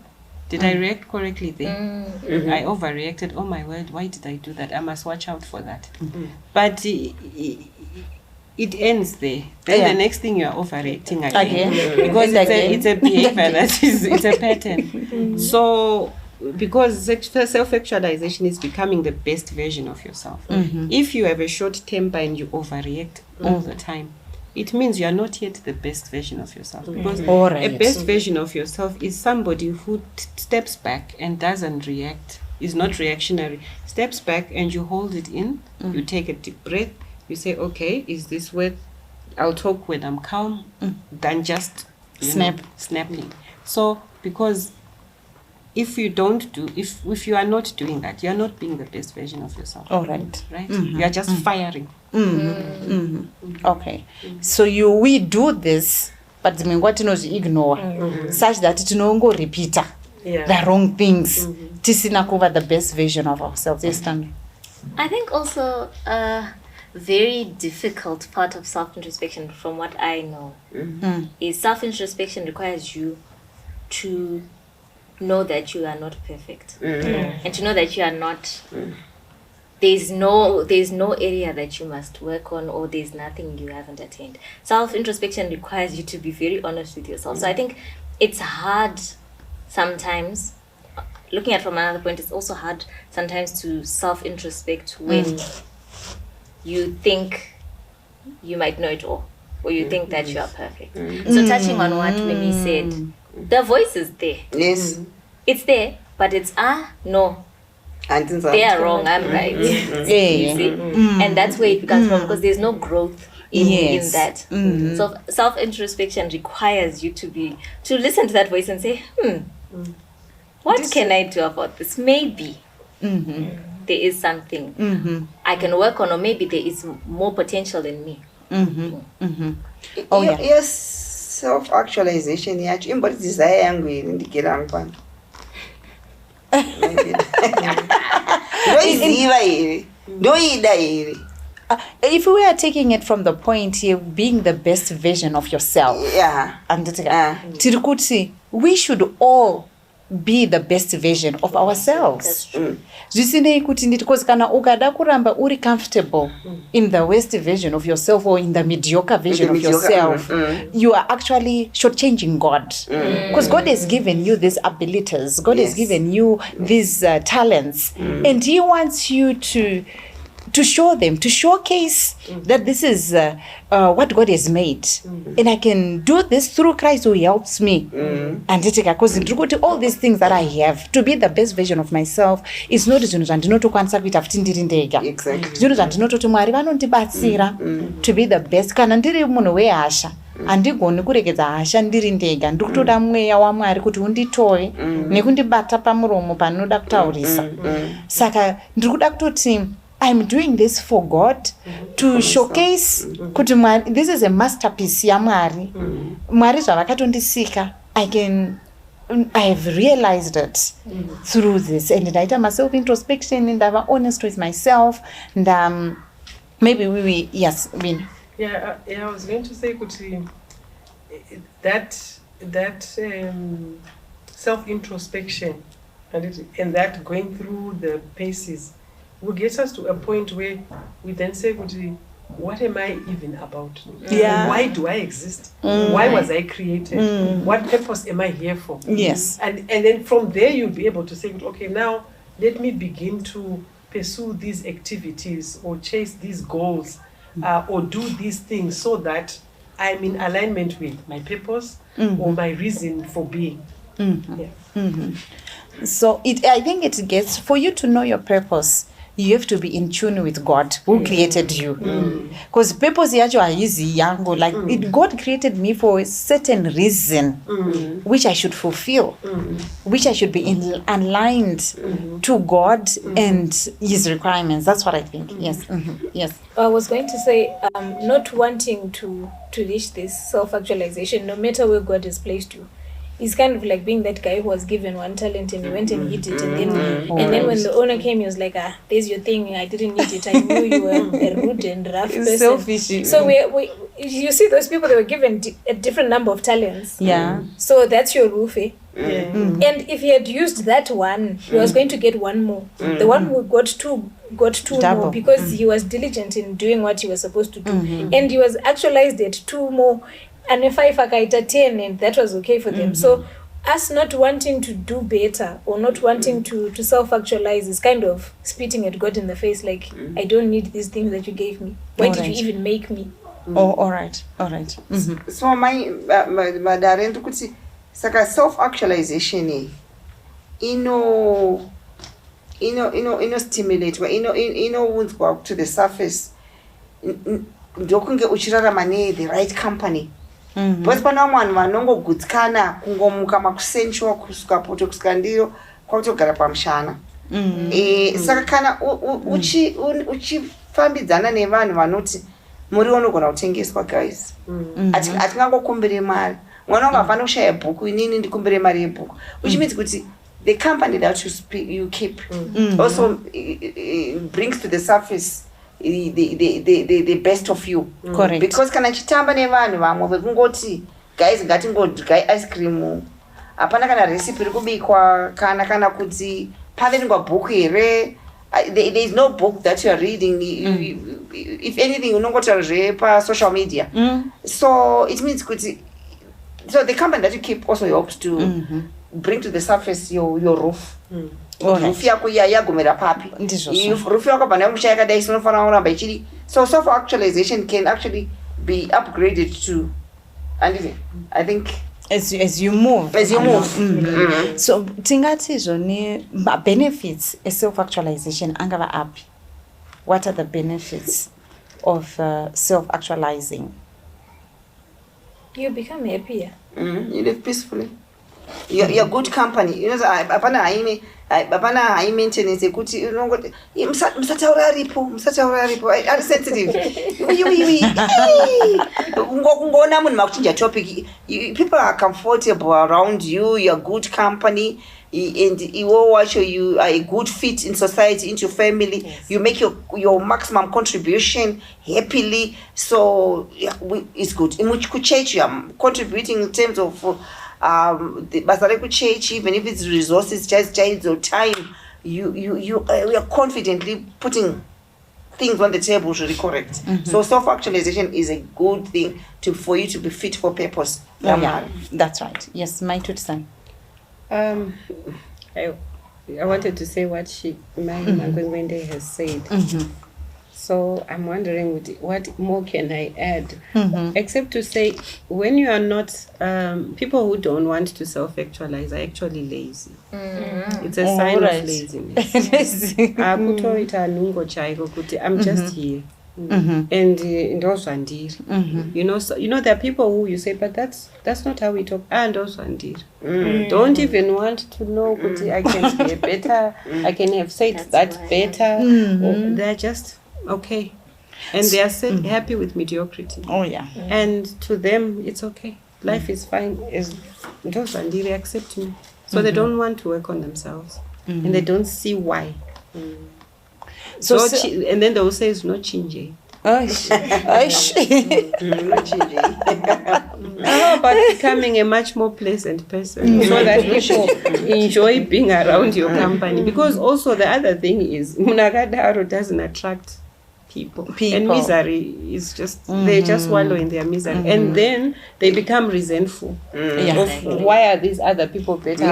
[SPEAKER 7] Did I react correctly there? I overreacted. Oh my word, why did I do that? I must watch out for that. But it ends there. Then the next thing you are overreacting again. Because it's a behavior it's a pattern. So because self-actualization is becoming the best version of yourself. If you have a short temper and you overreact all the time, it means you are not yet the best version of yourself. Because a best version of yourself is somebody who steps back and doesn't react, is not reactionary, steps back and you hold it in, you take a deep breath, you say, okay, is this worth? I'll talk when I'm calm than just snapping. So because if you are not doing that, you're not being the best version of yourself.
[SPEAKER 2] All right.
[SPEAKER 7] Right? You are just firing.
[SPEAKER 2] Okay. So we do this, but what ignore such that tinongo repeat the wrong things. Tisina cover the best version of ourselves. Yes, Tammy.
[SPEAKER 6] I think also a very difficult part of self-introspection, from what I know, is self-introspection requires you to know that you are not perfect, and to know that you are not. There's no area that you must work on, or there's nothing you haven't attained. Self-introspection requires you to be very honest with yourself. So I think it's hard sometimes. Looking at from another point, it's also hard sometimes to self-introspect when you think you might know it all, or you think that you are perfect. So touching on what Winnie said, the voice is there.
[SPEAKER 4] Yes.
[SPEAKER 6] It's there, but it's no. They are wrong, I'm right. You see? And that's where it becomes wrong, because there's no growth in that. So self-introspection requires you to listen to that voice and say, what can I do about this? Maybe there is something I can work on, or maybe there is more potential in me.
[SPEAKER 2] Oh, yeah.
[SPEAKER 4] Yes, self-actualization yacho imbori desire yangu iri ndikira ngwana. Ndoiziva iri, ndoida iri.
[SPEAKER 2] If we are taking it from the point here, being the best version of yourself, tirikuti, we should all be the best version of ourselves. Zvisinei kuti nditi, because kana ukada kuramba uri comfortable in the worst version of yourself, or in the mediocre version of yourself, you are actually shortchanging God. Because God has given you these abilities, God has given you these talents, and He wants you to show them, to showcase that this is what God has made, and I can do this through Christ who helps me. And because all these things that I have to be the best version of myself is not zvinhu zvandinotokwanisa kuita futi ndiri ndega. Zvinhu zvandinototi Mwari vanondibatsira to be the best. Kana ndiri munhu wehasha, handigoni kuregedza hasha ndiri ndega, ndikutoda mweya waMwari kuti unditore nekundibata pamuromo panoda kutaurisa. Saka ndiri kuda kutoti I'm doing this for God, to showcase kuti Mwari, this is a masterpiece yaMwari. Mwari zvavakatondisika, I have realized it through this, and ndaita myself introspection, and I'm honest with myself, and maybe yes, I mean.
[SPEAKER 3] Yeah, I was going to say kuti that self-introspection and that going through the paces will get us to a point where we then say, what am I even about? Why do I exist? Why was I created? What purpose am I here for?
[SPEAKER 2] Yes.
[SPEAKER 3] And then from there you'll be able to say, okay, now let me begin to pursue these activities, or chase these goals, or do these things, so that I'm in alignment with my purpose or my reason for being.
[SPEAKER 2] So I think it gets, for you to know your purpose, you have to be in tune with God who created you. Because purpose yacho haizi yangu, like God created me for a certain reason, which I should fulfill, which I should be aligned to God and His requirements. That's what I think. Yes. Yes.
[SPEAKER 5] I was going to say, not wanting to reach this self-actualization, no matter where God has placed you. He's kind of like being that guy who was given one talent and he went and hid it, and then when the owner came, he was like, there's your thing, I didn't need it, I knew you were a rude and rough person.
[SPEAKER 2] Selfish.
[SPEAKER 5] So we you see those people, they were given a different number of talents.
[SPEAKER 2] Yeah.
[SPEAKER 5] So that's your roof, eh? And if he had used that one, he was going to get one more. The one who got two
[SPEAKER 2] Double.
[SPEAKER 5] more, because he was diligent in doing what he was supposed to do. And he was actualized at 2 more. And if I akaita 10, and that was okay for them. So us not wanting to do better, or not wanting to self-actualize, is kind of spitting at God in the face, like, I don't need these things that you gave me. Why did you even make me?
[SPEAKER 2] Oh, all right.
[SPEAKER 4] So my madare ndikuti saka self-actualization ino stimulate, ino unzwa to the surface ndokunge uchirarama the right company. Because pana vamwe vanhu vanongogutsikana kungomuka makusenchwa kusvika poto kusvika ndiro kwakutogara pamushana. Saka kana uchifambidzana nevanhu vanoti muri unogona kutengeswa guys, hatingangokumbire mari. Mwana wangu hapana kushaya bhuku, inini ndikumbire mari yebhuku, which means kuti the company that you keep also brings to the surface the best of you.
[SPEAKER 2] Correct.
[SPEAKER 4] Because kana chitamba nevanhu vamwe vekungoti guys ngatingodya ice cream, hapana kana recipe iri kubikwa kana kuti paverengwa bhuku here. There is no book that you are reading. If anything, unongotaura pa-social media. So it means kuti, so the company that you keep also helps to bring to the surface your roof. Roof yako yagumira papi. Roof yako pana musha yakadai sinofana kuramba ichiri. So self-actualization can actually be upgraded to, and I think
[SPEAKER 2] as you move. So tingati zvone benefits of self-actualization angava api. What are the benefits of self-actualizing?
[SPEAKER 5] You become happier.
[SPEAKER 4] You live peacefully. You're good company. You know, apana high maintenance ekuti unongoti musataura ripo are sensitive. Ngona munhu makuchinja topic. People are comfortable around you. You're good company. And you are a good fit in society, into family. Yes. You make your maximum contribution happily. So it's good. In which church you are contributing in terms of the Basaleku church, even if it's resources, just or time, you are confidently putting things on the table really correct. So self-actualization is a good thing for you to be fit for purpose.
[SPEAKER 2] Yeah, that's right. Yes, my son.
[SPEAKER 7] I wanted to say what Mangwende has said. So I'm wondering what more can I add, except to say when you are not, people who don't want to self-actualize are actually lazy. It's a sign of laziness. I'm just here. And you know there are people who you say, but that's not how we talk. And also don't even want to know I can be better, I can have said that better. They're just okay, and they are happy with mediocrity. And to them it's okay, life is fine, as they accept me, so they don't want to work on themselves, and they don't see why. So and then they will say it's not changing. How about becoming a much more pleasant person so that people enjoy being around your company? Because also the other thing is Munagadaro doesn't attract people. And misery is just, they just wallow in their misery. And then they become resentful of why are these other people better?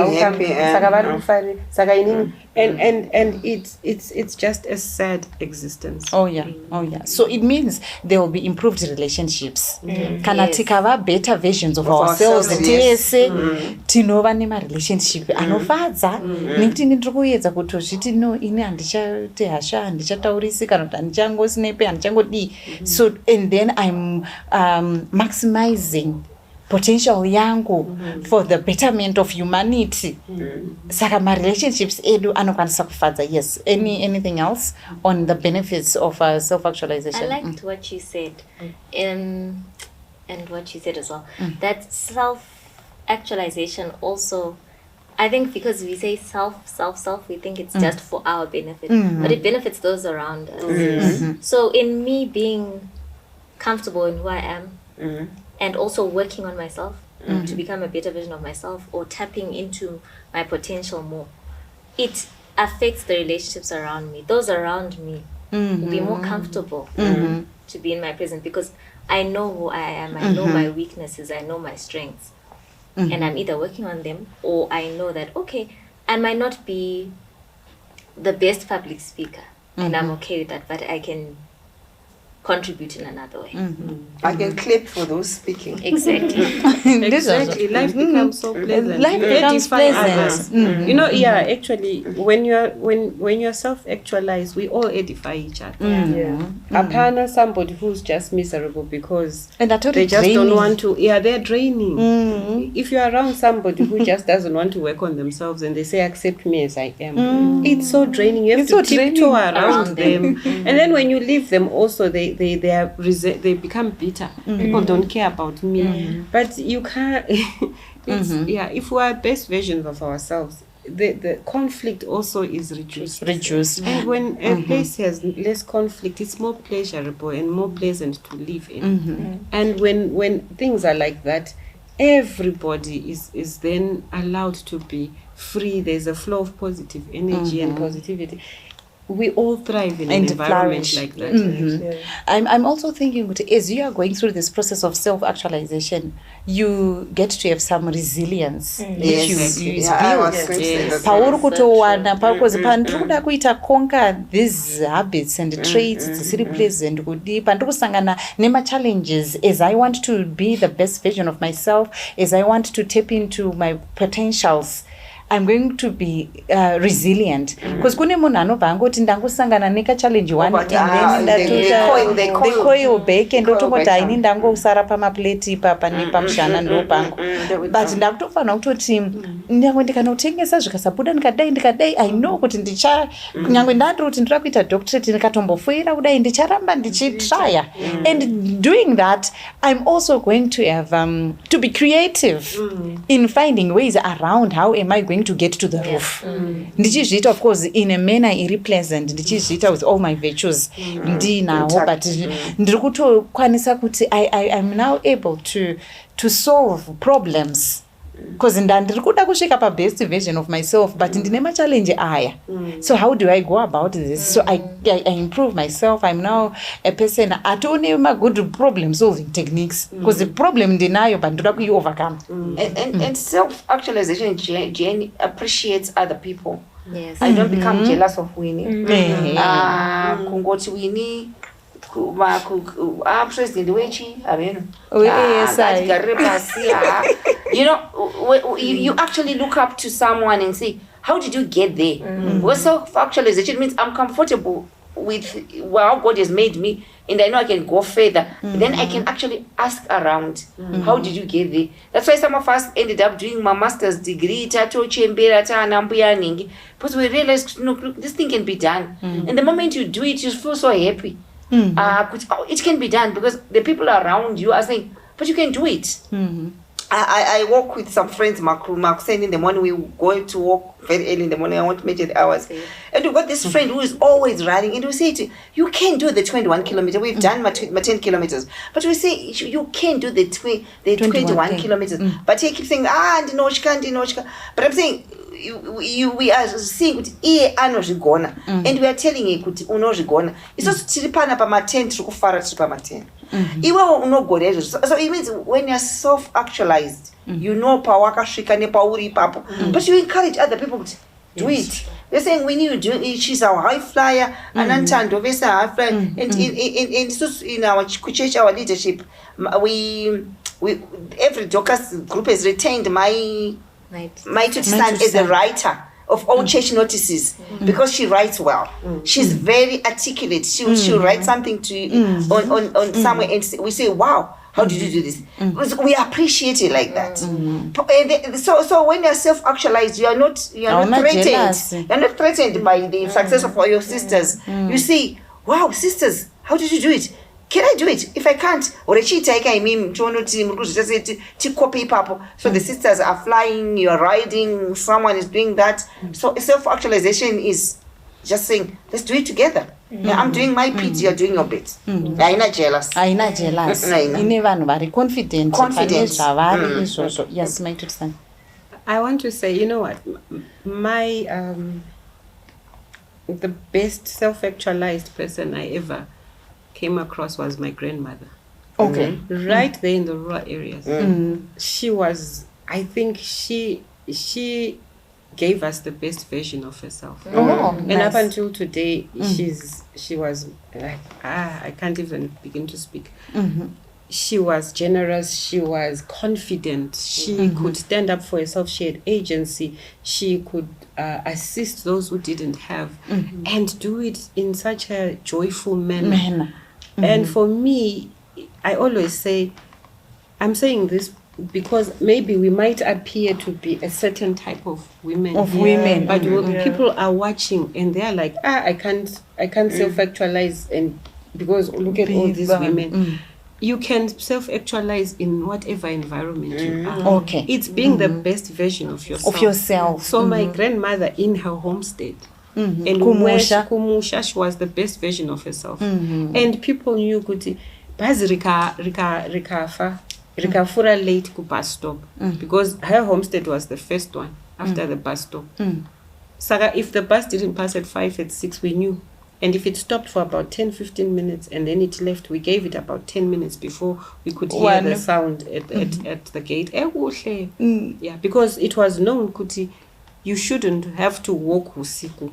[SPEAKER 7] And it's just a sad existence.
[SPEAKER 2] So it means there will be improved relationships. Kana tikava better versions of ourselves. Tinova nema relationship anofadza nekuti ndiri kuedza kutozviti no ini handichate hasha handichataurisi kana kuti handichangozinepe handichangodii. So and then I'm maximizing potential yangu for the betterment of humanity. Saka ma relationships edu anokwanisa kufadza. Yes. Anything else on the benefits of self-actualization?
[SPEAKER 6] I liked what you said, and what you said as well. That self-actualization also, I think because we say self, we think it's just for our benefit, but it benefits those around us. So in me being comfortable in who I am, and also working on myself to become a better version of myself, or tapping into my potential more, it affects the relationships around me. Those around me will be more comfortable to be in my presence, because I know who I am, I know my weaknesses, I know my strengths, and I'm either working on them, or I know that, okay, I might not be the best public speaker, and I'm okay with that, but I can contribute in another way.
[SPEAKER 4] I can clap for those speaking.
[SPEAKER 6] Exactly.
[SPEAKER 7] Exactly. Life becomes so pleasant.
[SPEAKER 2] Life
[SPEAKER 7] You
[SPEAKER 2] becomes
[SPEAKER 7] edify
[SPEAKER 2] pleasant.
[SPEAKER 7] others. You know, actually, when you're self-actualized, we all edify each other. Apana somebody who's just miserable because
[SPEAKER 2] And I
[SPEAKER 7] they just don't want to. Yeah, they're draining. If you're around somebody who just doesn't want to work on themselves and they say, accept me as I am, it's so draining. You have to tiptoe around them. And then when you leave them also, they become bitter. People don't care about me. But you can't, if we are best versions of ourselves, the conflict also is reduced. And when a place has less conflict, it's more pleasurable and more pleasant to live in. And when things are like that, everybody is then allowed to be free. There's a flow of positive energy and positivity. We all thrive in an environment like that.
[SPEAKER 2] I'm also thinking that as you are going through this process of self-actualization, you get to have some resilience which you build. Pauri kutowana because pandiri kuda kuita conquer these habits and traits dzisiri pleasant kudi pandiri kusangana nema challenges as I want to be the best version of myself, as I want to tap into my potentials, I'm going to be resilient because kune munhu anobva angoti ndangosangana neka-challenge one and then they coil back and otongoti haini ndangosara pamapleti ipapa nepamushana ndopangu but ndakutofanira kutoti nyange ndikanotengesa zvikasabuda ndikadai I know kuti nyange ndandiri kuti ndira kuita doctorate ndikatombofoira kudai ndicharamba ndichitrya and doing that I'm also going to have to be creative in finding ways around how am I going to get to the roof. Ndichizviita of course in a manner iri pleasant, ndichizviita with all my virtues ndinawo, but ndiri kutokwanisa kuti I'm now able to solve problems because ndandiri kuda kusvika pabest version of myself but ndine machallenge aya. So how do I go about this? So I improve myself. I'm now a person atone good problem solving techniques because the problem ndinayo but ndoda kuiovercome.
[SPEAKER 4] And self-actualization Jane appreciates other people.
[SPEAKER 6] Yes.
[SPEAKER 4] I don't become jealous of Winnie. Kungoti Winnie president wechi aveno you actually look up to someone and say, how did you get there? Well, self-actualization means I'm comfortable with how God has made me and I know I can go further. Then I can actually ask around, how did you get there? That's why some of us ended up doing my master's degree because we realized, no, this thing can be done. And the moment you do it, you feel so happy. It can be done because the people around you are saying, but you can do it. I walk with some friends, Mark saying in the morning, we go to walk very early in the morning, I want to measure the hours. And we've got this friend who is always running, and we say to you, you can do the 21 kilometers. We've done my 10 kilometers. But we say, you can do the 21 kilometers. But he keeps saying, ndinoshka. But I'm saying, we are seeing kuti iye anozvigona and we are telling you kuti unozvigona. Isusu tiri pana pama10 tiri kufara tiri pama10. Iwewe unogona izvozvo. So it means when you are self-actualized, you know pawakasvika nepauri ipapo. But you encourage other people to do it. They're saying when you do it, she's our high flyer, Anantando vese high flyer. And in our church, our leadership, we every Dorcas group has retained my to stand as a writer of all church notices because she writes well. She's very articulate. She'll write something to on somewhere and we say, wow, how did you do this? We appreciate it like that. So when you're self-actualized, you're not threatened. You're not threatened by the success of all your sisters. You say, wow, sisters, how did you do it? Can I do it? If I can't, so the sisters are flying, you're riding, someone is doing that. So self-actualization is just saying, let's do it together. I'm doing my bit, you're doing your bit. Aina jealous.
[SPEAKER 2] Ine vanhu vari confident. Yes, my son.
[SPEAKER 7] I want to say, you know what, my the best self-actualized person I ever came across was my grandmother.
[SPEAKER 2] Okay.
[SPEAKER 7] Right there in the rural areas. She was, I think she gave us the best version of herself.
[SPEAKER 2] Oh,
[SPEAKER 7] And
[SPEAKER 2] nice.
[SPEAKER 7] up until today, she was like, I can't even begin to speak. She was generous, she was confident, she could stand up for herself, she had agency, she could assist those who didn't have, and do it in such a joyful manner. And for me, I always say, I'm saying this because maybe we might appear to be a certain type of women. But when people are watching and they are like, I can't self-actualize, and because look at all these women. You can self-actualize in whatever environment you are.
[SPEAKER 2] Okay.
[SPEAKER 7] It's being the best version of yourself. So my grandmother in her homestead, and Kumusha, she was the best version of herself. And people knew kuti bhazi rikafura late ku bus stop, because her homestead was the first one after the bus stop. Saka, if the bus didn't pass at 5, at 6, we knew. And if it stopped for about 10-15 minutes and then it left, we gave it about 10 minutes before we could hear the sound at the gate. Yeah, because it was known kuti you shouldn't have to walk usiku.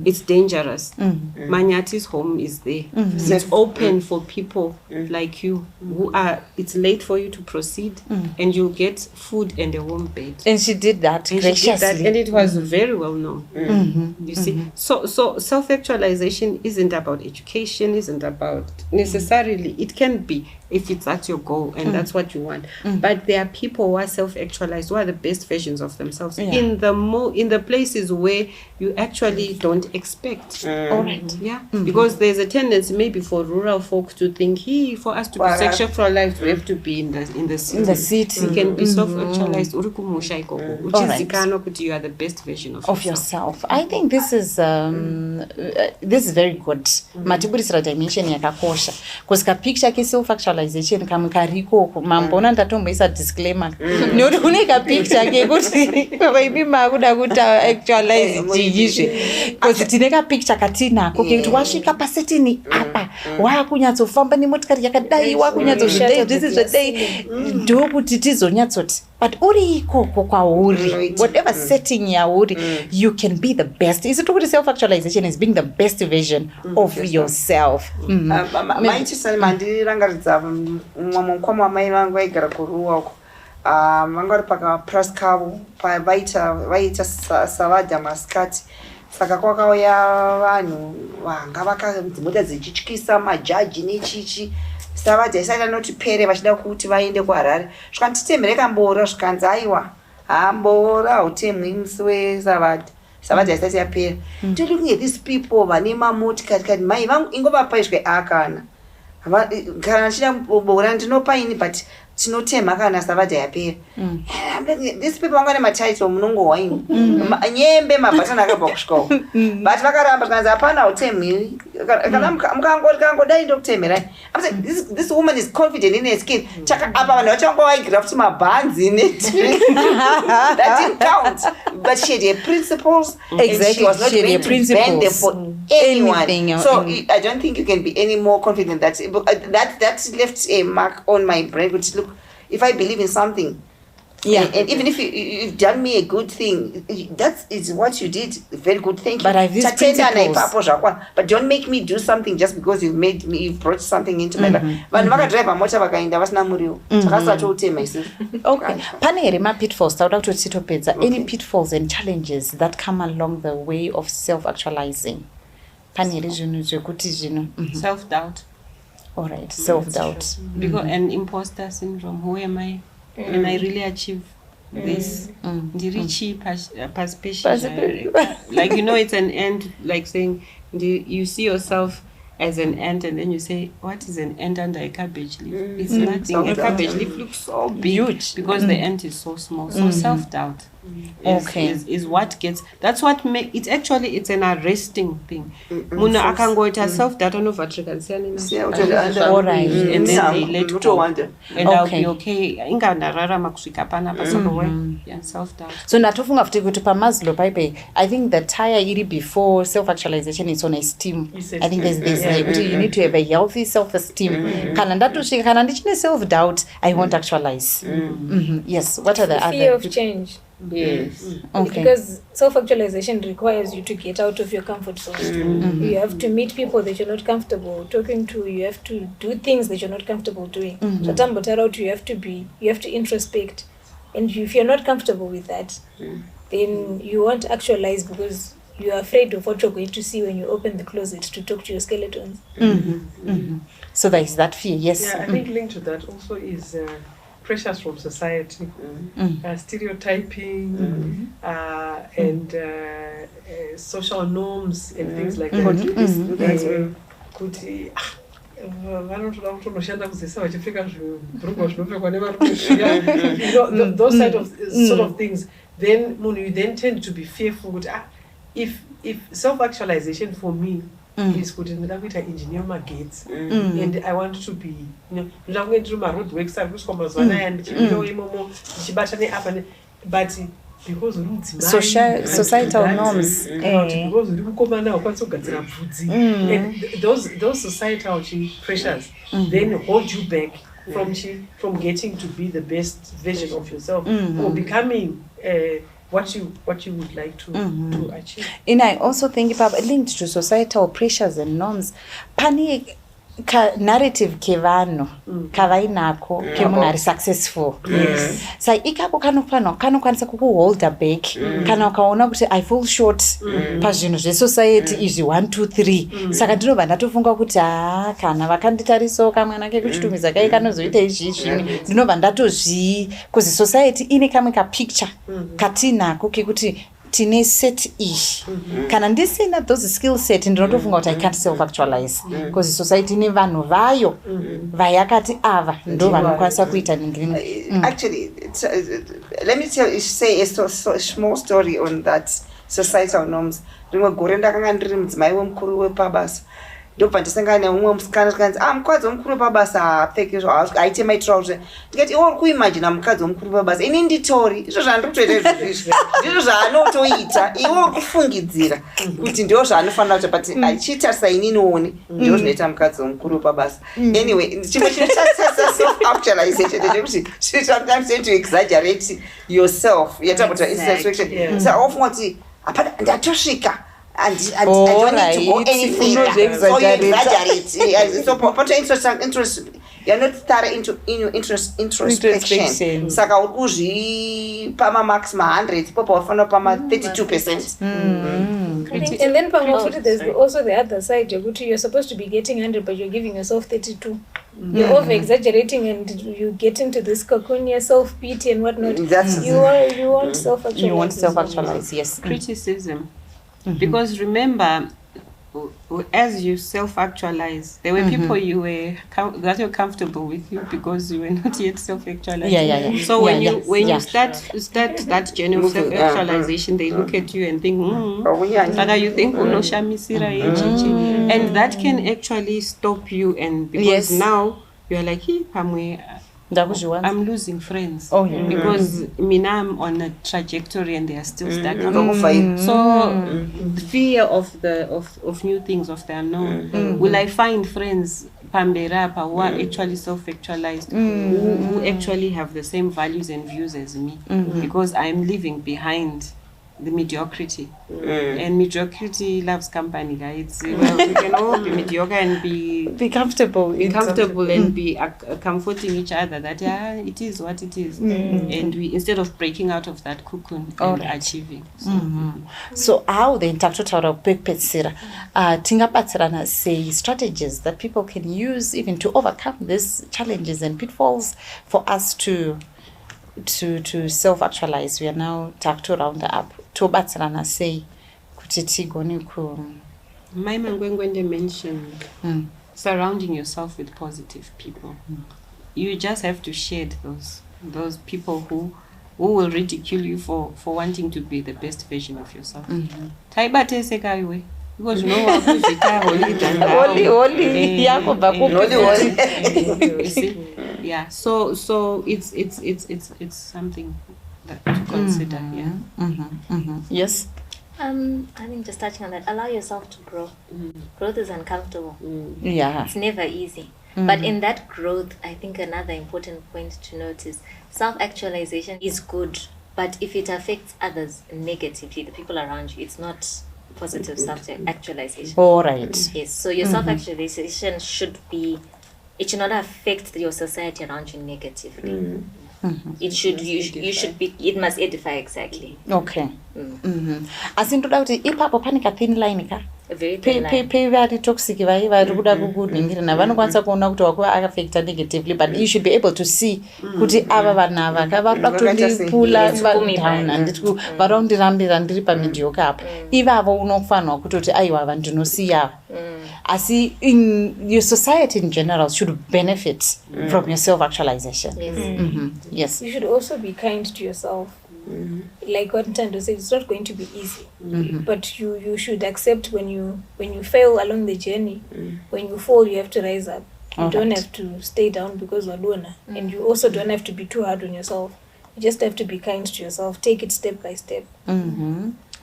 [SPEAKER 7] It's dangerous. Manyati's home is there. It's open for people like you who are, it's late for you to proceed, and you'll get food and a warm bed.
[SPEAKER 2] And she did that graciously.
[SPEAKER 7] And it was very well known. You see, so self-actualization isn't about education, isn't about necessarily, it can be if it's at your goal and that's what you want. But there are people who are self-actualized, who are the best versions of themselves in the places where you actually don't expect.
[SPEAKER 2] All right.
[SPEAKER 7] Yeah, because there's a tendency maybe for rural folk to think, for us to be sexualized, we have to be in the city.
[SPEAKER 2] In the city.
[SPEAKER 7] You can be self-actualized, which is zikano kuti you are the best version of
[SPEAKER 2] yourself. I think this is very good. Matiburisira dimension yakakosha. Because ka picture ke self-actualization kamukariko mambona ndatomboisa disclaimer. Noti kune ka picture ke kuti baby makuda kuta actualize jiyizve. Because tine ka picture katinako ke kuti wasvika pasetini apa wakunyatsofamba nemotikari yakadai wakunyatsozvidai this is the day ndokuti tizonyatsoti. But uri ikoko kwauri, whatever setting yauri, you can be the best. Is it true that self-actualization is being the best version of yourself?
[SPEAKER 4] Maitisa mandirangaridza mumukoma mai vangu vaigara kuruwa uko. Vanga vari paka-press kavo vaita savadha masikati. Saka kwakauya vanhu vanga vakadzimota dzichityisa majaji nechichi. Savadha isati anoti pere vachida kuti vaende kuHarare. Zvikandititemhere kambora zvikanzi aiwa hambora hautemwi musi wesavadha. Savadha isati yapera. Looking at these people vane mamotikari kati mai vangu ingovapai zvike akana. Kana chida bora ndinopaini but tinotema kana savadha yapera. These people vanga nematitle munongowaini. Nyembe mabhatani akabva kusvika uko. But vakaramba tikanzi hapana hautemwi. Kana mukangodai ndokutemerai. I'm saying this woman is confident in her skin. Chaka apa vanhu vachanga vaigira kuti mabhanzi nedrink. That didn't count. But she had her principles.
[SPEAKER 2] Exactly.
[SPEAKER 4] And she was not going to bend them for anyone. So I don't think you can be any more confident. That left a mark on my brain. Which look, if I believe in something, and even if you've done me a good thing, that is what you did. Very good, thank you.
[SPEAKER 2] But I have these principles.
[SPEAKER 4] But don't make me do something just because you've brought something into my life. Vanhu vakadriva mota vakaenda vasina muriwo. Takasatoutema isusu.
[SPEAKER 2] Okay. Pane here ma pitfalls. Tauda kuti titopedza. Any pitfalls and challenges that come along the way of self-actualizing? Pane here zvinhu zvekuti zvino.
[SPEAKER 7] Self-doubt.
[SPEAKER 2] All right, self-doubt.
[SPEAKER 7] Because an imposter syndrome. Who am I? When I really achieve this, like it's an end, like saying you see yourself as an ant, and then you say, what is an ant under a cabbage leaf? It's nothing. A cabbage leaf looks so big huge because the ant is so small. So self-doubt is what gets, that's what make it actually, it's an arresting thing. Muna akangoita self-doubt
[SPEAKER 2] alright,
[SPEAKER 7] and then they let go, and I'll be okay. Inga ndararama kusvika panapa, self-doubt.
[SPEAKER 2] So ndatofunga futi kuti paMaslow paipe, I think the tire iri before self-actualization is on esteem. I think there's you need to have a healthy self-esteem. Kana ndichine self-doubt, I won't actualize. Yes, what are the other?
[SPEAKER 5] Fear of change.
[SPEAKER 7] Yes.
[SPEAKER 2] Okay.
[SPEAKER 5] Because self-actualization requires you to get out of your comfort zone. You have to meet people that you're not comfortable talking to. You have to do things that you're not comfortable doing. So you have to introspect. And if you're not comfortable with that, then you won't actualize because you're afraid of what you're going to see when you open the closet to talk to your skeletons.
[SPEAKER 2] So there is that fear, yes.
[SPEAKER 3] Yeah, I think linked to that also is pressures from society, stereotyping, and social norms and things like that. Kuti vanotoda kutonoshanda kuzesa vachipfeka zvibhurugwa zvinopfekwa nevarume zviya, those sort of things. Then you then tend to be fearful kuti if self-actualization for me is kuti ndoda kuita engineer magetsi and I want to be, ndoda kunge ndiri maroad works ari kusvika mazuva anaya ndichipindawo imomo ndichibata neapa, but because uri mudzimai
[SPEAKER 2] societal norms,
[SPEAKER 3] because uri mukomana haukwanisi kugadzira bvudzi, and those societal pressures then hold you back from getting to be the best version of yourself or becoming what you would like to achieve.
[SPEAKER 2] And I also think about linked to societal pressures and norms. Pani narrative kevanhu kavainako kemunhu ari successful. Sai ikako kanokwanisa kukuholda back kana ukaona kuti I fall short pazvinhu zvesociety izvi 1 2 3. Saka ndinobva ndatofunga kuti kana vakanditarisawo kamwana kekuchitumidza kai kanozoita izvi ndinobva kuzi society ine kamwe kapicture katinako kekuti tine set ishi. Kana ndisina those skill set ndinotofunga kuti I can't self-actualize. Because society ine vanhu vayo vayakati ava ndo vanokwanisa kuita ningirimo.
[SPEAKER 4] Actually, let me say a small story on that societal norms. Rimwe gore ndakanga ndiri mudzimai wemukuru wepabasa. Ndobva ndisangana neumwe musikana tikanzi mukadzi womukuru wepabasa haapfeki aite maitirao zve. Ndikati iwe uri kuimagina mukadzi womukuru wepabasa. Ini nditori izvo zvandiri kutoita izvizvi ndizvo zvaanotoita, iwe uri kufungidzira kuti ndio zvaanofanira kuita, but achitarisa ininioni ndio zvinoita mukadzi womukuru wepabasa. Anyway, chimwe chinotarisa self-actualization ndechekuti sometimes you to exaggerate yourself. Yatakuta insatisfaction. Saka ofunga kuti apana ndatosvika. And I don't need to go any further. So you exaggerate. So you're not thorough into introspection. Saka urikuzvi pama max ma 100 popa wafana pama 32%.
[SPEAKER 5] And then there's also the other side. You're supposed to be getting 100 but you're giving yourself 32. You're over exaggerating and you get into this cocoon, self-pity and whatnot. You want self-actualize.
[SPEAKER 2] You want self-actualize, yes.
[SPEAKER 7] Criticism. Because remember, as you self-actualize, there were people that were comfortable with you because you were not yet self-actualized. So when you start that journey of self-actualization, they look at you and think, you think and that can actually stop you, and because now you're like, I'm losing friends because I'm on a trajectory and they are still stuck. So the fear of new things, of the unknown. Will I find friends Pamberapa who are actually self-actualized, who actually have the same values and views as me? Because I'm leaving behind the mediocrity. And mediocrity loves company, guys. Well, we can all be mediocre and be comfortable and be comforting each other that it is what it is, and we, instead of breaking out of that cocoon and achieving.
[SPEAKER 2] So how then takutotaura kupepetsera tingabatsirana sei strategies that people can use even to overcome these challenges and pitfalls for us to self-actualize. We are now to round up tobatsirana sei kuti tigone ku
[SPEAKER 7] my mangwengwende mentioned surrounding yourself with positive people. You just have to shed those people who will ridicule you for wanting to be the best version of yourself. Taibateseka iwe because no one you see. Yeah, so it's something that to consider.
[SPEAKER 2] Yes.
[SPEAKER 6] I think just touching on that, allow yourself to grow. Growth is uncomfortable. It's never easy. But in that growth, I think another important point to note is self-actualization is good But if it affects others negatively, the people around you, it's not positive self-actualization.
[SPEAKER 2] All right.
[SPEAKER 6] Yes. So your self-actualization should be, it should not affect your society around you negatively. It should, you should be, it must edify, exactly.
[SPEAKER 2] Okay. Asi ndoda kuti ipapo pane ka thin line ka
[SPEAKER 6] A very thin line.
[SPEAKER 2] vari toxic vari kuda kukuningirana vanokwanisa kuona kuti wakuva akaffecta negatively, but you should be able to see kuti ava vanhu ava vari kuda kutondipula down handiti vari kundirambira ndiri pamidioka apa, ivavo unofanirwa kutoti aiwava ndinosiya. Asi in your society in general should benefit from your self-actualization.
[SPEAKER 6] Yes.
[SPEAKER 2] Yes.
[SPEAKER 5] You should also be kind to yourself. Like what Ntando said, it's not going to be easy, but you should accept when you fail along the journey. When you fall, you have to rise up. You don't have to stay down because wadona, and you also don't have to be too hard on yourself. You just have to be kind to yourself. Take it step by step.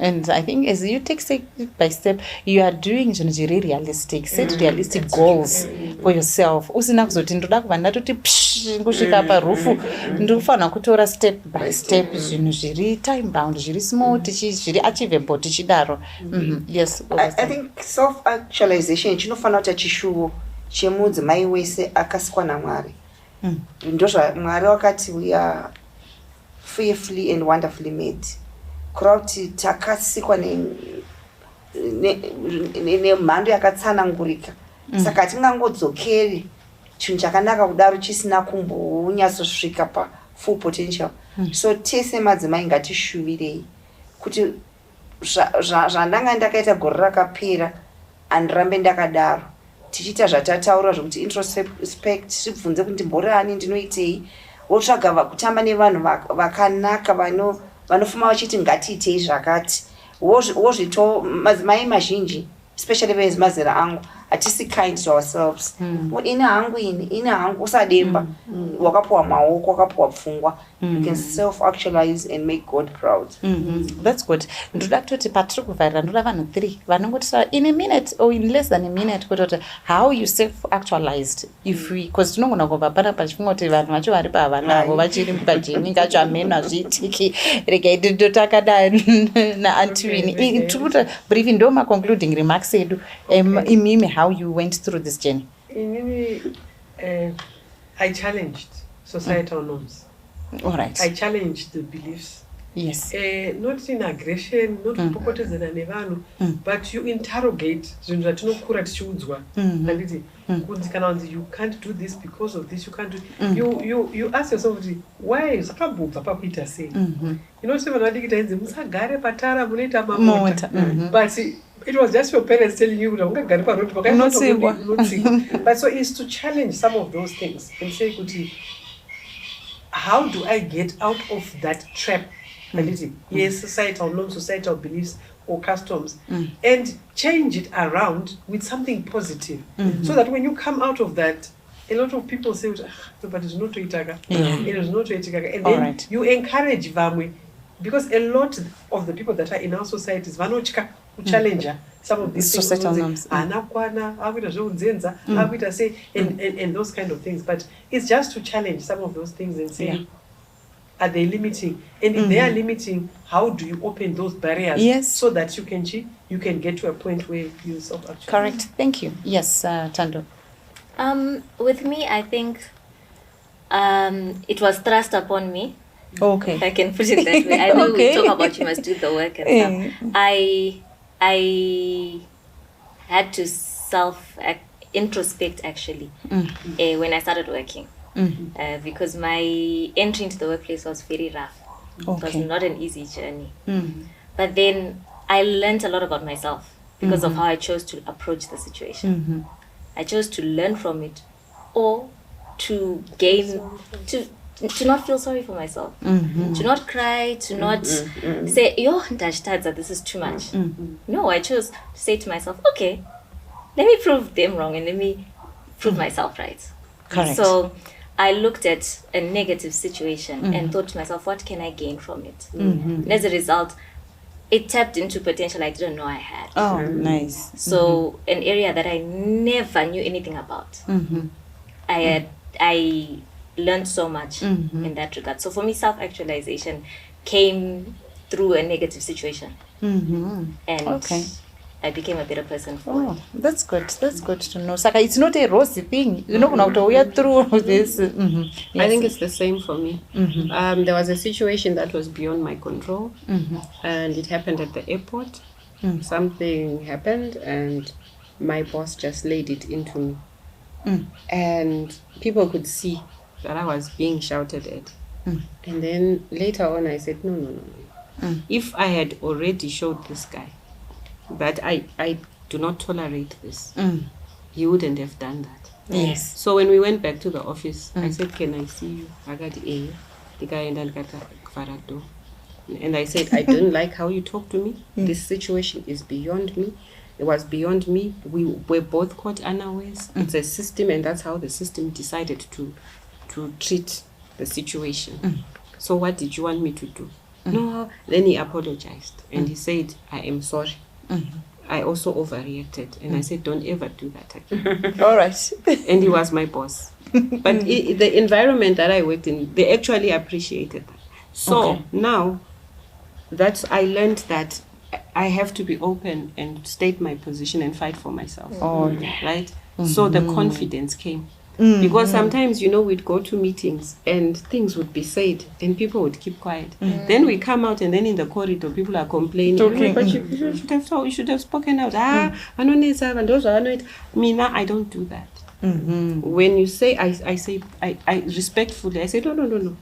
[SPEAKER 2] And I think as you take step by step, you are doing very realistic, set realistic goals for yourself. Usina kuzoti ndoda kuva ndatoti ngusvika parufu, ndofanira kutora step by step zvinhu zviri time bound, zviri small, zviri achievable tichidaro. Yes.
[SPEAKER 4] I think self-actualization chinofanira kuti chishuwo chemudzimai wese akasikwa naMwari. Ndozva Mwari wakati we are fearfully and wonderfully made. Kurava kuti takasikwa nemhando yakatsanangurika, saka hatingangodzokeri chinhu chakanaka kudaro chisina kumbonyatsosvika pafull potential. So tese madzimai ngatishuvirei kuti zvandanga ndakaita gore rakapera handirambe ndakadaro, tichiita zvatataura zvokuti introspect, tibvunze kuti ndimborani, ndinoitei, wotsvaga kutamba nevanhu vakanaka vanofuma vachiti ngatiitei zvakati, wozvito. Madzimai mazhinji especially vezimazera angu hatisi kind to ourselves. Ine hangu usademba, wakapuwa maoko, wakapuwa pfungwa. You can self-actualize and make God proud.
[SPEAKER 2] That's good. Ndoda kutoti patiri kuvharira ndoda vanhu 3 vanongotisa in a minute or in less than a minute kutoti how you self-actualized, if we, because tinogona kubva pana pachifunga kuti vanhu vacho vari pavanavo vachiri pajeni ngacho ameno hazviitiki regai ndotakada naantiwini tiri kuti briefing ndo maconcluding remarks edu. Imimi how you went through this journey.
[SPEAKER 3] I challenged societal norms.
[SPEAKER 2] All right.
[SPEAKER 3] I challenged the beliefs.
[SPEAKER 2] Yes.
[SPEAKER 3] Not in aggression, not kupopotedzana nevanhu, but you interrogate zvinhu zvatinokura tichiudzwa. Handiti kunzi kana kunzi you can't do this because of this, you can't do. You ask yourself why zvakabvubva pakuita sei. Inoti vanhu vadiki tainzi musagare patara munoita mamota, but it was just your parents telling you that ungagare parodi pakaiotsikwa. But so it's to challenge some of those things and say kuti how do I get out of that trap? Yes, societal norms, societal beliefs or customs, and change it around with something positive, so that when you come out of that, a lot of people say, but it's not Toitaka, it is not Toitaka, and then you encourage Vamwe, because a lot of the people that are in our societies, Vanochka, who challenge some of these
[SPEAKER 2] societal norms,
[SPEAKER 3] and those kind of things. But it's just to challenge some of those things and say, are they limiting? And if they are limiting, how do you open those barriers so that you can get to a point where you self-actualize?
[SPEAKER 2] Correct. Thank you. Yes, Tando.
[SPEAKER 6] With me, I think it was thrust upon me.
[SPEAKER 2] Okay.
[SPEAKER 6] If I can put it that way. I know we talk about you must do the work and stuff. I had to introspect actually when I started working. Because my entry into the workplace was very rough. It was not an easy journey. But then I learned a lot about myself because of how I chose to approach the situation. I chose to learn from it or to gain, to not feel sorry for myself, to not cry, to not say, yo, this is too much. No, I chose to say to myself, okay, let me prove them wrong and let me prove myself right.
[SPEAKER 2] Correct.
[SPEAKER 6] So I looked at a negative situation and thought to myself, what can I gain from it? And as a result, it tapped into potential I didn't know I had.
[SPEAKER 2] Oh, nice.
[SPEAKER 6] So an area that I never knew anything about. I learned so much in that regard. So for me, self-actualization came through a negative situation. And
[SPEAKER 2] Okay.
[SPEAKER 6] I became a better person for it.
[SPEAKER 2] That's good. That's good to know. Saka, it's not a rosy thing. You know, we are through this.
[SPEAKER 7] I think it's the same for me. There was a situation that was beyond my control, and it happened at the airport. Something happened, and my boss just laid it into me. And people could see that I was being shouted at. And then later on, I said, no. If I had already showed this guy that I do not tolerate this, he wouldn't have done that.
[SPEAKER 2] Yes.
[SPEAKER 7] So when we went back to the office, I said, can I see you? I got the guy and I said, I don't like how you talk to me. This situation is beyond me. It was beyond me. We were both caught unawares. It's a system, and that's how the system decided to treat the situation. So what did you want me to do? No. Then he apologized, and he said, I am sorry. I also overreacted, and I said, don't ever do that again.
[SPEAKER 2] All right.
[SPEAKER 7] And he was my boss. But the environment that I worked in, they actually appreciated that. So now that I learned that I have to be open and state my position and fight for myself. Right? So the confidence came. Because sometimes, we'd go to meetings and things would be said and people would keep quiet. Then we come out, and then in the corridor, people are complaining. But you should have spoken out. Mina, I don't do that. When you say, I say, I respectfully, I say, no.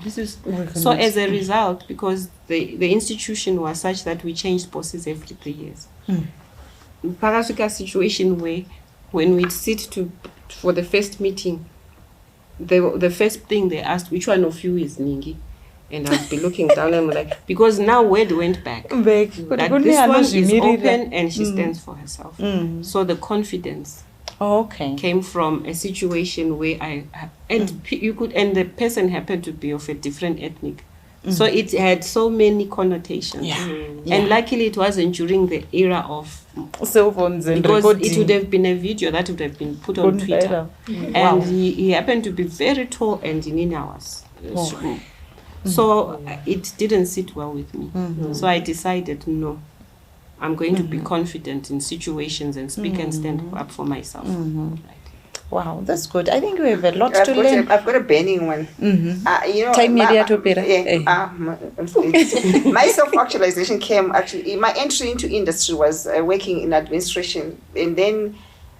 [SPEAKER 7] This is so. As a result, because the institution was such that we changed bosses every 3 years. Parasuka situation where when we'd sit for the first meeting, the first thing they asked, which one of you is Ningi? And I'd be looking down and like, because now word went back. That this one is open and she stands for herself. So the confidence came from a situation where and the person happened to be of a different ethnic. So it had so many connotations. And luckily it wasn't during the era of
[SPEAKER 2] cell phones and
[SPEAKER 7] because
[SPEAKER 2] recording.
[SPEAKER 7] It would have been a video that would have been put on Twitter. And he happened to be very tall and in hours. So it didn't sit well with me. So I decided, no, I'm going to be confident in situations and speak and stand up for myself.
[SPEAKER 2] Wow, that's good. I think we have a lot to learn.
[SPEAKER 4] I've got a burning one.
[SPEAKER 2] Time media to
[SPEAKER 4] my self-actualization came actually. My entry into industry was working in administration, and then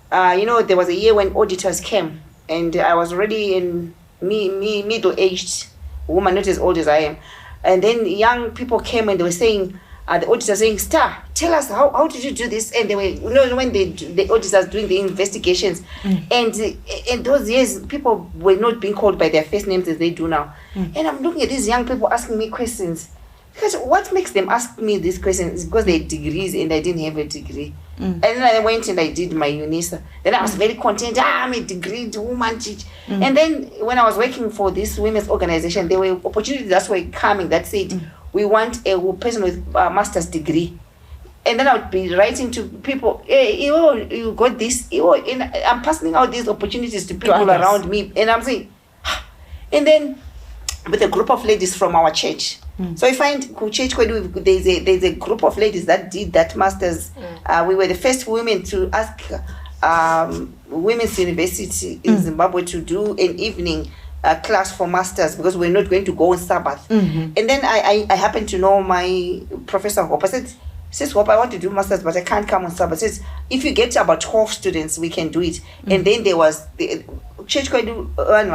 [SPEAKER 4] there was a year when auditors came, and I was already in middle-aged woman, not as old as I am, and then young people came and they were saying. The auditor saying, Star, tell us how did you do this? And they were, when the auditors doing the investigations, and in those years, people were not being called by their first names as they do now. And I'm looking at these young people asking me questions. Because what makes them ask me these questions is because they had degrees and I didn't have a degree. And then I went and I did my UNISA. Then I was very content. I'm a degreed woman. And then when I was working for this women's organization, there were opportunities that were coming that said, we want a person with a master's degree. And then I would be writing to people, hey, you got this. I'm passing out these opportunities to people around me. And I'm saying, and then with a group of ladies from our church. So I find there's a group of ladies that did that master's. We were the first women to ask Women's University in Zimbabwe to do an evening class for masters because we're not going to go on Sabbath. And then I happened to know my professor Hope. I said, Sis Hope, I want to do masters, but I can't come on Sabbath. Says, if you get about 12 students, we can do it. And then there was the church could do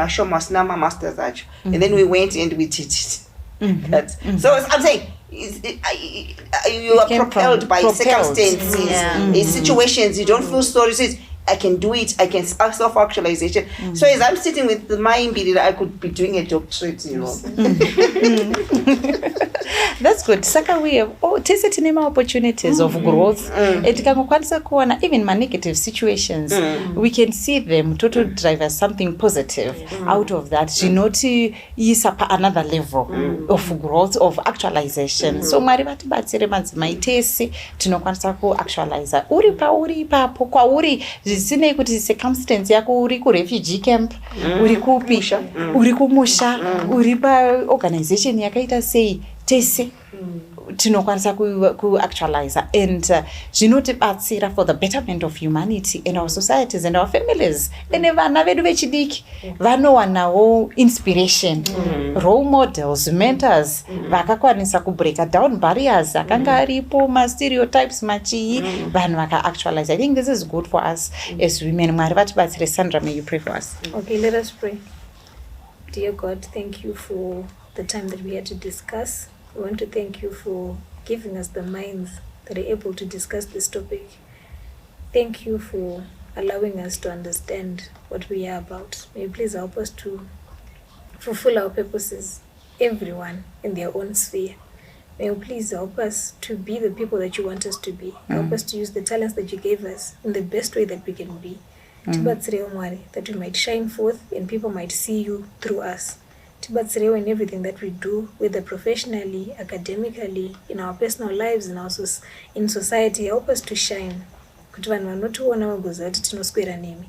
[SPEAKER 4] show masters, and then we went and we did it. So I'm saying you are propelled by circumstances, situations. You don't feel sorry. I can do it. I can self-actualization. So as I'm sitting with my imbiri, I could be doing a doctorate,
[SPEAKER 2] That's good. Saka we have tinema opportunities of growth. Even my negative situations, we can see them total drive as something positive out of that. Another level of growth, of actualization. So maribati batsire manzi maitesi tinokwanisa ku actualize. Uri pa kwa uri zvisinei kuti circumstance yako uri kurefugee camp, uri kupi, uri kumusha, uri paorganization yakaita sei, tese tinokwanisa kuactualize and zvinotibatsira for the betterment of humanity and our societies and our families. Ene vana vedu vechidiki vanowanawo inspiration, role models, mentors vakakwanisa kubreaka down barriers akanga aripo, mastereotypes machii, vanhu vakaactualize. I think this is good for us as women. Mwari vatibatsire. Sandra, may you pray for us.
[SPEAKER 5] Okay, let us pray. Dear God, thank you for the time that we had to discuss. We want to thank you for giving us the minds that are able to discuss this topic. Thank you for allowing us to understand what we are about. May you please help us to fulfill our purposes, everyone in their own sphere. May you please help us to be the people that you want us to be. Help us to use the talents that you gave us in the best way that we can be. Tibatsire Mwari, that we might shine forth and people might see you through us. Tibatsire in everything that we do, whether professionally, academically, in our personal lives, and also in society. Help us to shine. Kuti vanhu vanotiona vagoziva kuti tinoswera nemi.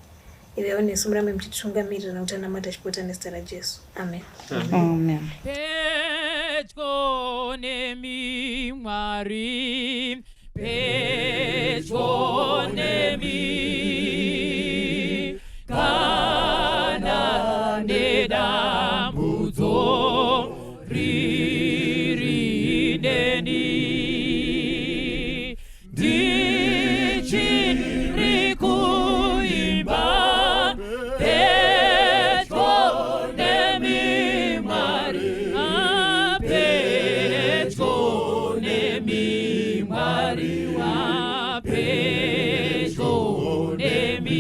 [SPEAKER 5] Ivewo nesu murambe muchititungamirira nokuti anamata achipota nezita raJesu. Amen.
[SPEAKER 2] Amen.
[SPEAKER 1] Pedyo nemi Mwari, pedyo nemi, kana nedambudzo riri neni, ndichiri kuimba pedyo nemi Mwari, pedyo nemi Mwari, pedyo nemi.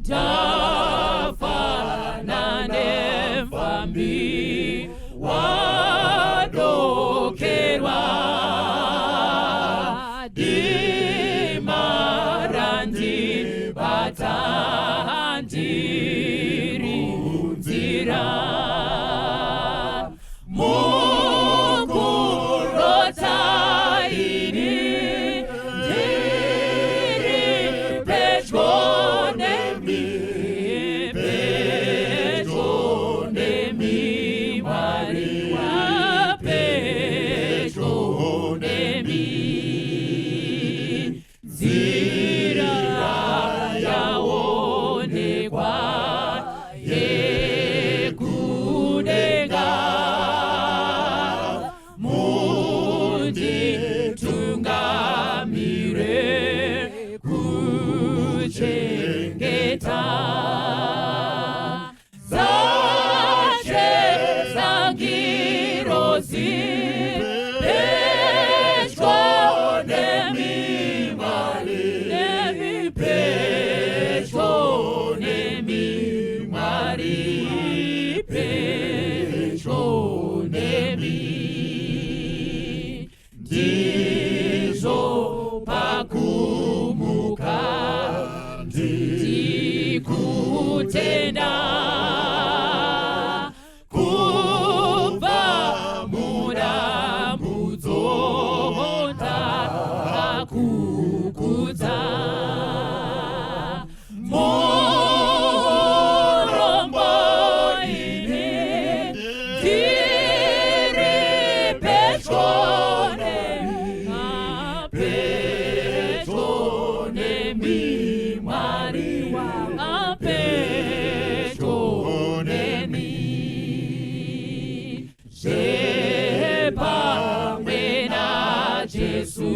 [SPEAKER 1] Tafana nefambi wadokerwa dimarandi batandiri unzira mukurota ini ndiri pedyo nemi, pedyo nemi Mwari, pedyo nemi, nzira yaonekwa yekudenga, munditungamire kuchengeta zache zangirozi, pedyo nemi Mwari, pedyo nemi Mwari, pedyo nemi, ndizo pakumuka ndikutenda kubva mudambudzo ndakakukudza murombo ini ndiri pedyo nemi, pedyo nemi Mwari, pedyo nemi, pamwe naJesu